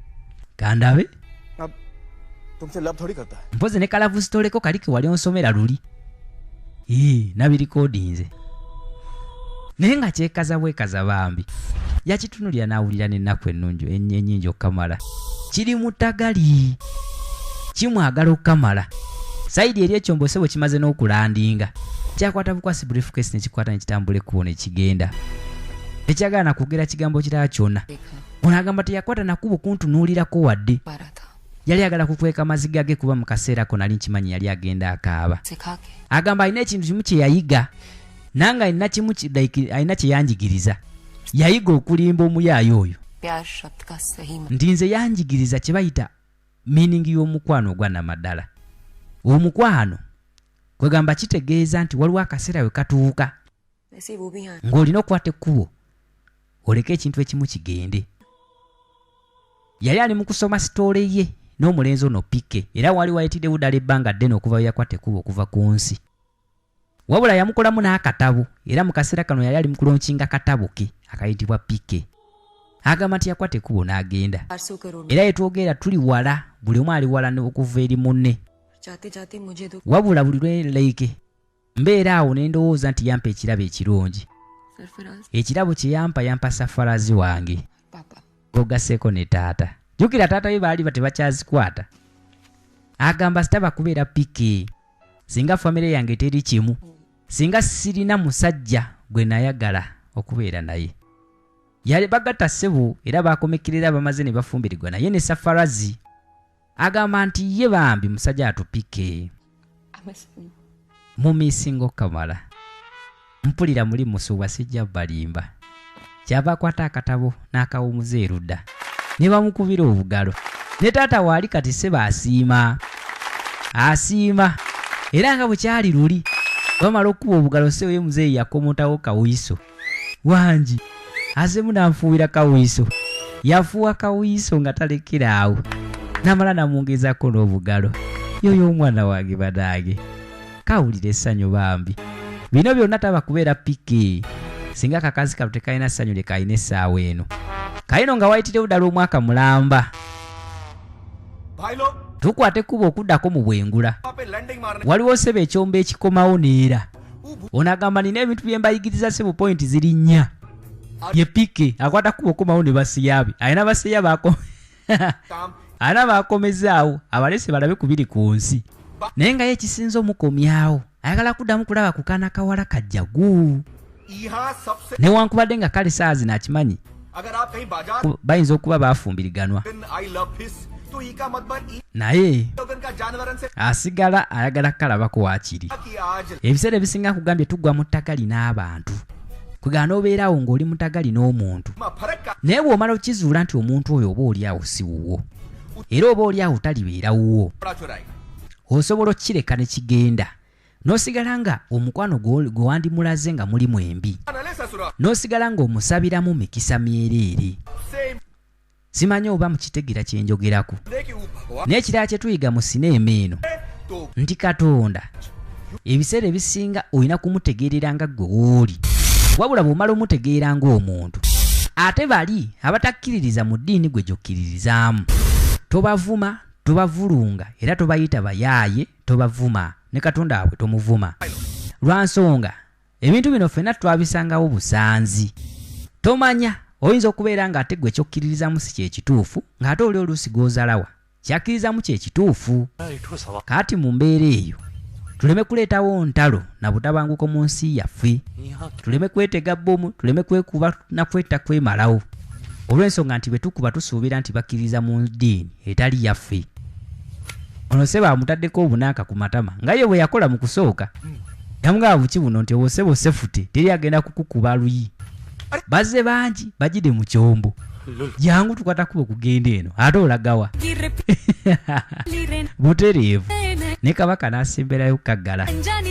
Kandabe. Mpozi ne kalavu sitoleko kaliko wali onsomera luli. Nabirikodinze. Naye nga kyekaza bwekaza bambi. Yakitunulira n'awulira n'ennaku ennungi ennyingi okukamala. Kiri mu ttagali. Kimwagala okukamala. Saidi eri ekyombo sebo kimaze n'okulandinga. Kyakwata bukwasi briefcase ne kikwata ne kitambula ekkubo ne kigenda. Tekyagala na kwogera kigambo kirala kyonna. Ono agamba teyakwata nakubo kuntunuulirako wadde. Yali agala kukweka maziga ge kuba mu kaseera ko nali nkimanyi yali agenda akaaba. Agamba alina ekintu kimu kye yayiga. Nanga alina kimu alina kye yanjigiriza. Yayiga okulimba omuyaayo oyo. Nti nze yanjigiriza kye bayita meaning y'omukwano ogwa namaddala. Omukwano kwegamba kitegeeza nti waliwo akaseera we katuuka ng'olina okukwata ekkubo oleke ekintu ekimu kigende. Yali ali mu kusoma sitoole ye n'omulenzi ono Pike era wali wayitiddewo ddala ebbanga ddene okuva we yakwata ekkubo okuva ku nsi. Wabula yamukolamu n'akatabo era mu kaseera kano yali ali mu kulonkinga katabo ke akayitibwa Pike. Agamba nti yakwata ekkubo n'agenda. Era yetwogera tuli wala buli omu ali wala okuva eri munne. Wabula buli lweleke mbeera awo ne ndowooza nti yampa ekirabo ekirungi. Ekirabo kye yampa safarazi wange. Gogaseko ne taata. Jukira taata we baali tebakyazikwata. Agamba sitaba kubeera Pike. Singa famire yange teri kimu. Singa sirina musajja gwe nayagala okubeera naye. yali bagatta ssebo era bakomekerera bamaze ne bafumbirirwa naye ne Safarazi agamba nti ye bambi musajja atupike mu misingo kamala mpulira muli musuubwa sijja balimba kyava akwata akatabo n'akawumuza erudda ne bamukubira obugalo ne taata waali kati ssebo asiima era nga bwe kyali luli bamala okuba obugalo ssebo ye muzeeyi yakomotawo kawiiso wangi azemu n'anfuuwira kawiiso yafuuwa kawiiso nga talekera awo namala namwongezako n'obugalo yoyo omwana wange badaage kawulira essanyu bambi bino byonna taba kubeera pike singa kakazi kalo tekalina ssanyu lekalina essaawa eno kalino nga wayitirewo ddala omwaka mulamba tukwate kuba okuddako mu bwengula waliwo ssebo ekyombo ekikomawo neera onagamba nina ebintu bye mbayigiriza ssebo pointi ziri 4 ye pike akwata kuba okomawo ne basiyabe alina basiya ana bakomezaawo abalese balabe ku biri ku nsi naye nga ye ekisinza omukomyawo ayagala kuddamu kulaba ku kaana kawala kajjagu newankubadde nga kale saa zino akimanyi bayinza okuba bafumbiriganwa naye asigala ayagala kalabako waakiri ebiseera ebisinga kugambye tuggwa mu ttaka lina abantu kwegana obeerawo ng'oli mu ttaka lina omuntu naye bw'omala okizuula nti omuntu oyo oba oli awo si wuwo era oba oli awo talibeera wuwo osobola okukireka ne kigenda n'osigala nga omukwano gwe wandimulaze nga mulimu embi n'osigala ng'omusabiramu mikisa myereere simanyi oba mukitegeera kye njogerako naye ekirala kye tuyiga mu sineema eno nti Katonda ebiseera ebisinga olina kumutegeerera nga gwe wooli wabula bw'omala omutegeera ng'omuntu ate bali abatakkiririza mu ddiini gwe gy'okkiririzaamu tobavuma tobavulunga era tobayita bayaaye tobavuma ne Katonda abwe tomuvuma lwa nsonga ebintu bino ffenna twabisangawo busanzi tomanya oyinza okubeera ng'ate gwe kyokkiririzaamu si kyekituufu ng'ate oli oluusi g'ozalawa kyakkirizamu kyekituufu kaati mu mbeera eyo tuleme kuleetawo ntalo na butabanguko mu nsi yaffe tuleme kwetega bbomu tuleme kwekuba na kwetta kwemalawo olw'ensonga nti bwe tukuba tusuubira nti bakkiriza mu ddiini etali yaffe ono ssebo amutaddeko obunaaka ku matama nga ye bwe yakola mu kusooka yamugamba buki buno nti obosebo sefute teri agenda kukukuba luyi bazze bangi bagide mu kyombo jangu tukwata kuba okugenda eno ate olagawa butereevu ne kabaka n'asemberayo kaggala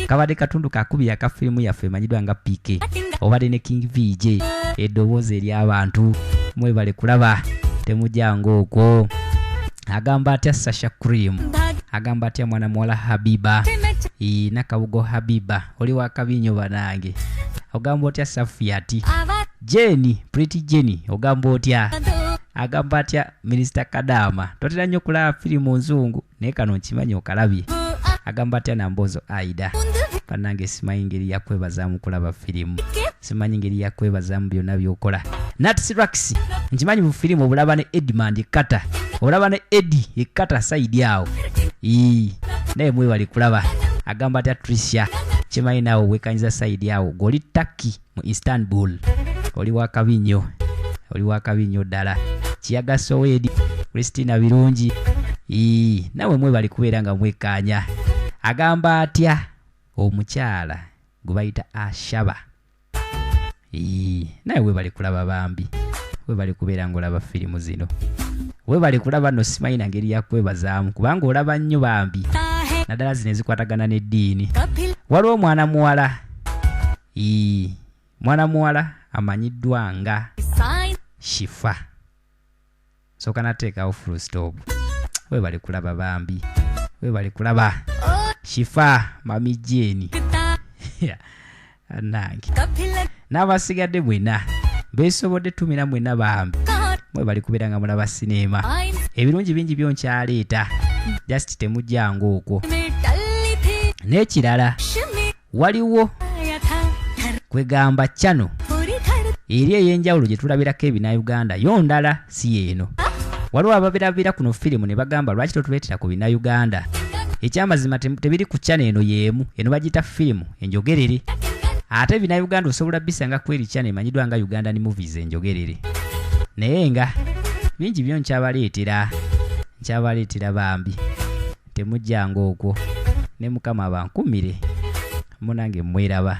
kabadde katundu kakubiri akafirimu yaffe emanyiddwa nga pike obadde ne King VJ eddoboozi ery'abantu mwebale kulaba temujanga okwo agamba atya Sasha Cream agamba atya mwana muwala Habiba nakabugo Habiba oli wakabinyo banange ogamba otya Safiati Jenny Pretty Jenny ogamba otya agamba atya Minister Kadama totera nnyo kulaba firimu nzungu naye kano nkimanyi okalabye agamba atya Nambozo Aida panange simanyi ngeri yakwebazaamu kulaba firimu simanyi ngeri yakwebazaamu byonna byokola Natsirax nkimanyi mu firimu obulaba ne Edmund Kata olaba ne Eddie ekata saidi awo naye mwebali kulaba agamba atya Tricia kimanyi naawe wekanyiza saidi awo goli Taki mu Istanbul oli wakabinyo ddala kiyaga Sowedi Christina birungi nawe mwebali kubeera nga mwekanya agamba atya omukyala gwe bayita Ashaba naye webali kulaba bambi webali kubeera ng'olaba firimu zino webali kulaba no simanyi na ngeri yakwebazaamu kubanga olaba nnyo bambi naddala zino ezikwatagana n'eddiini waliwo mwana muwala amanyiddwa nga Shifa soka nateekawo full stop webali kulaba bambi webali kulaba Shifa mami Jeni anange n'abasigadde mwena beesobodde tumira mwena bambi mwebali kubeera nga mulaba sineema ebirungi bingi byonkyaleeta just temujjanga okwo n'ekirala waliwo kwegamba channel eri ey'enjawulo gye tulabirako ebinnauganda yo ndala si yeeno waliwo ababirabira kuno firimu ne bagamba lwaki totuleetera ku binnauganda ekyamazima tebiri ku channel eno y'emu eno bagiyita firimu enjogerere ate bina Uganda osobola bisanga kweri channel emanyiddwa nga Uganda ni movies enjogerere naye nga bingi byo nkyabaleetera bambi temujjanga okwo ne mukama abankumire munange mweraba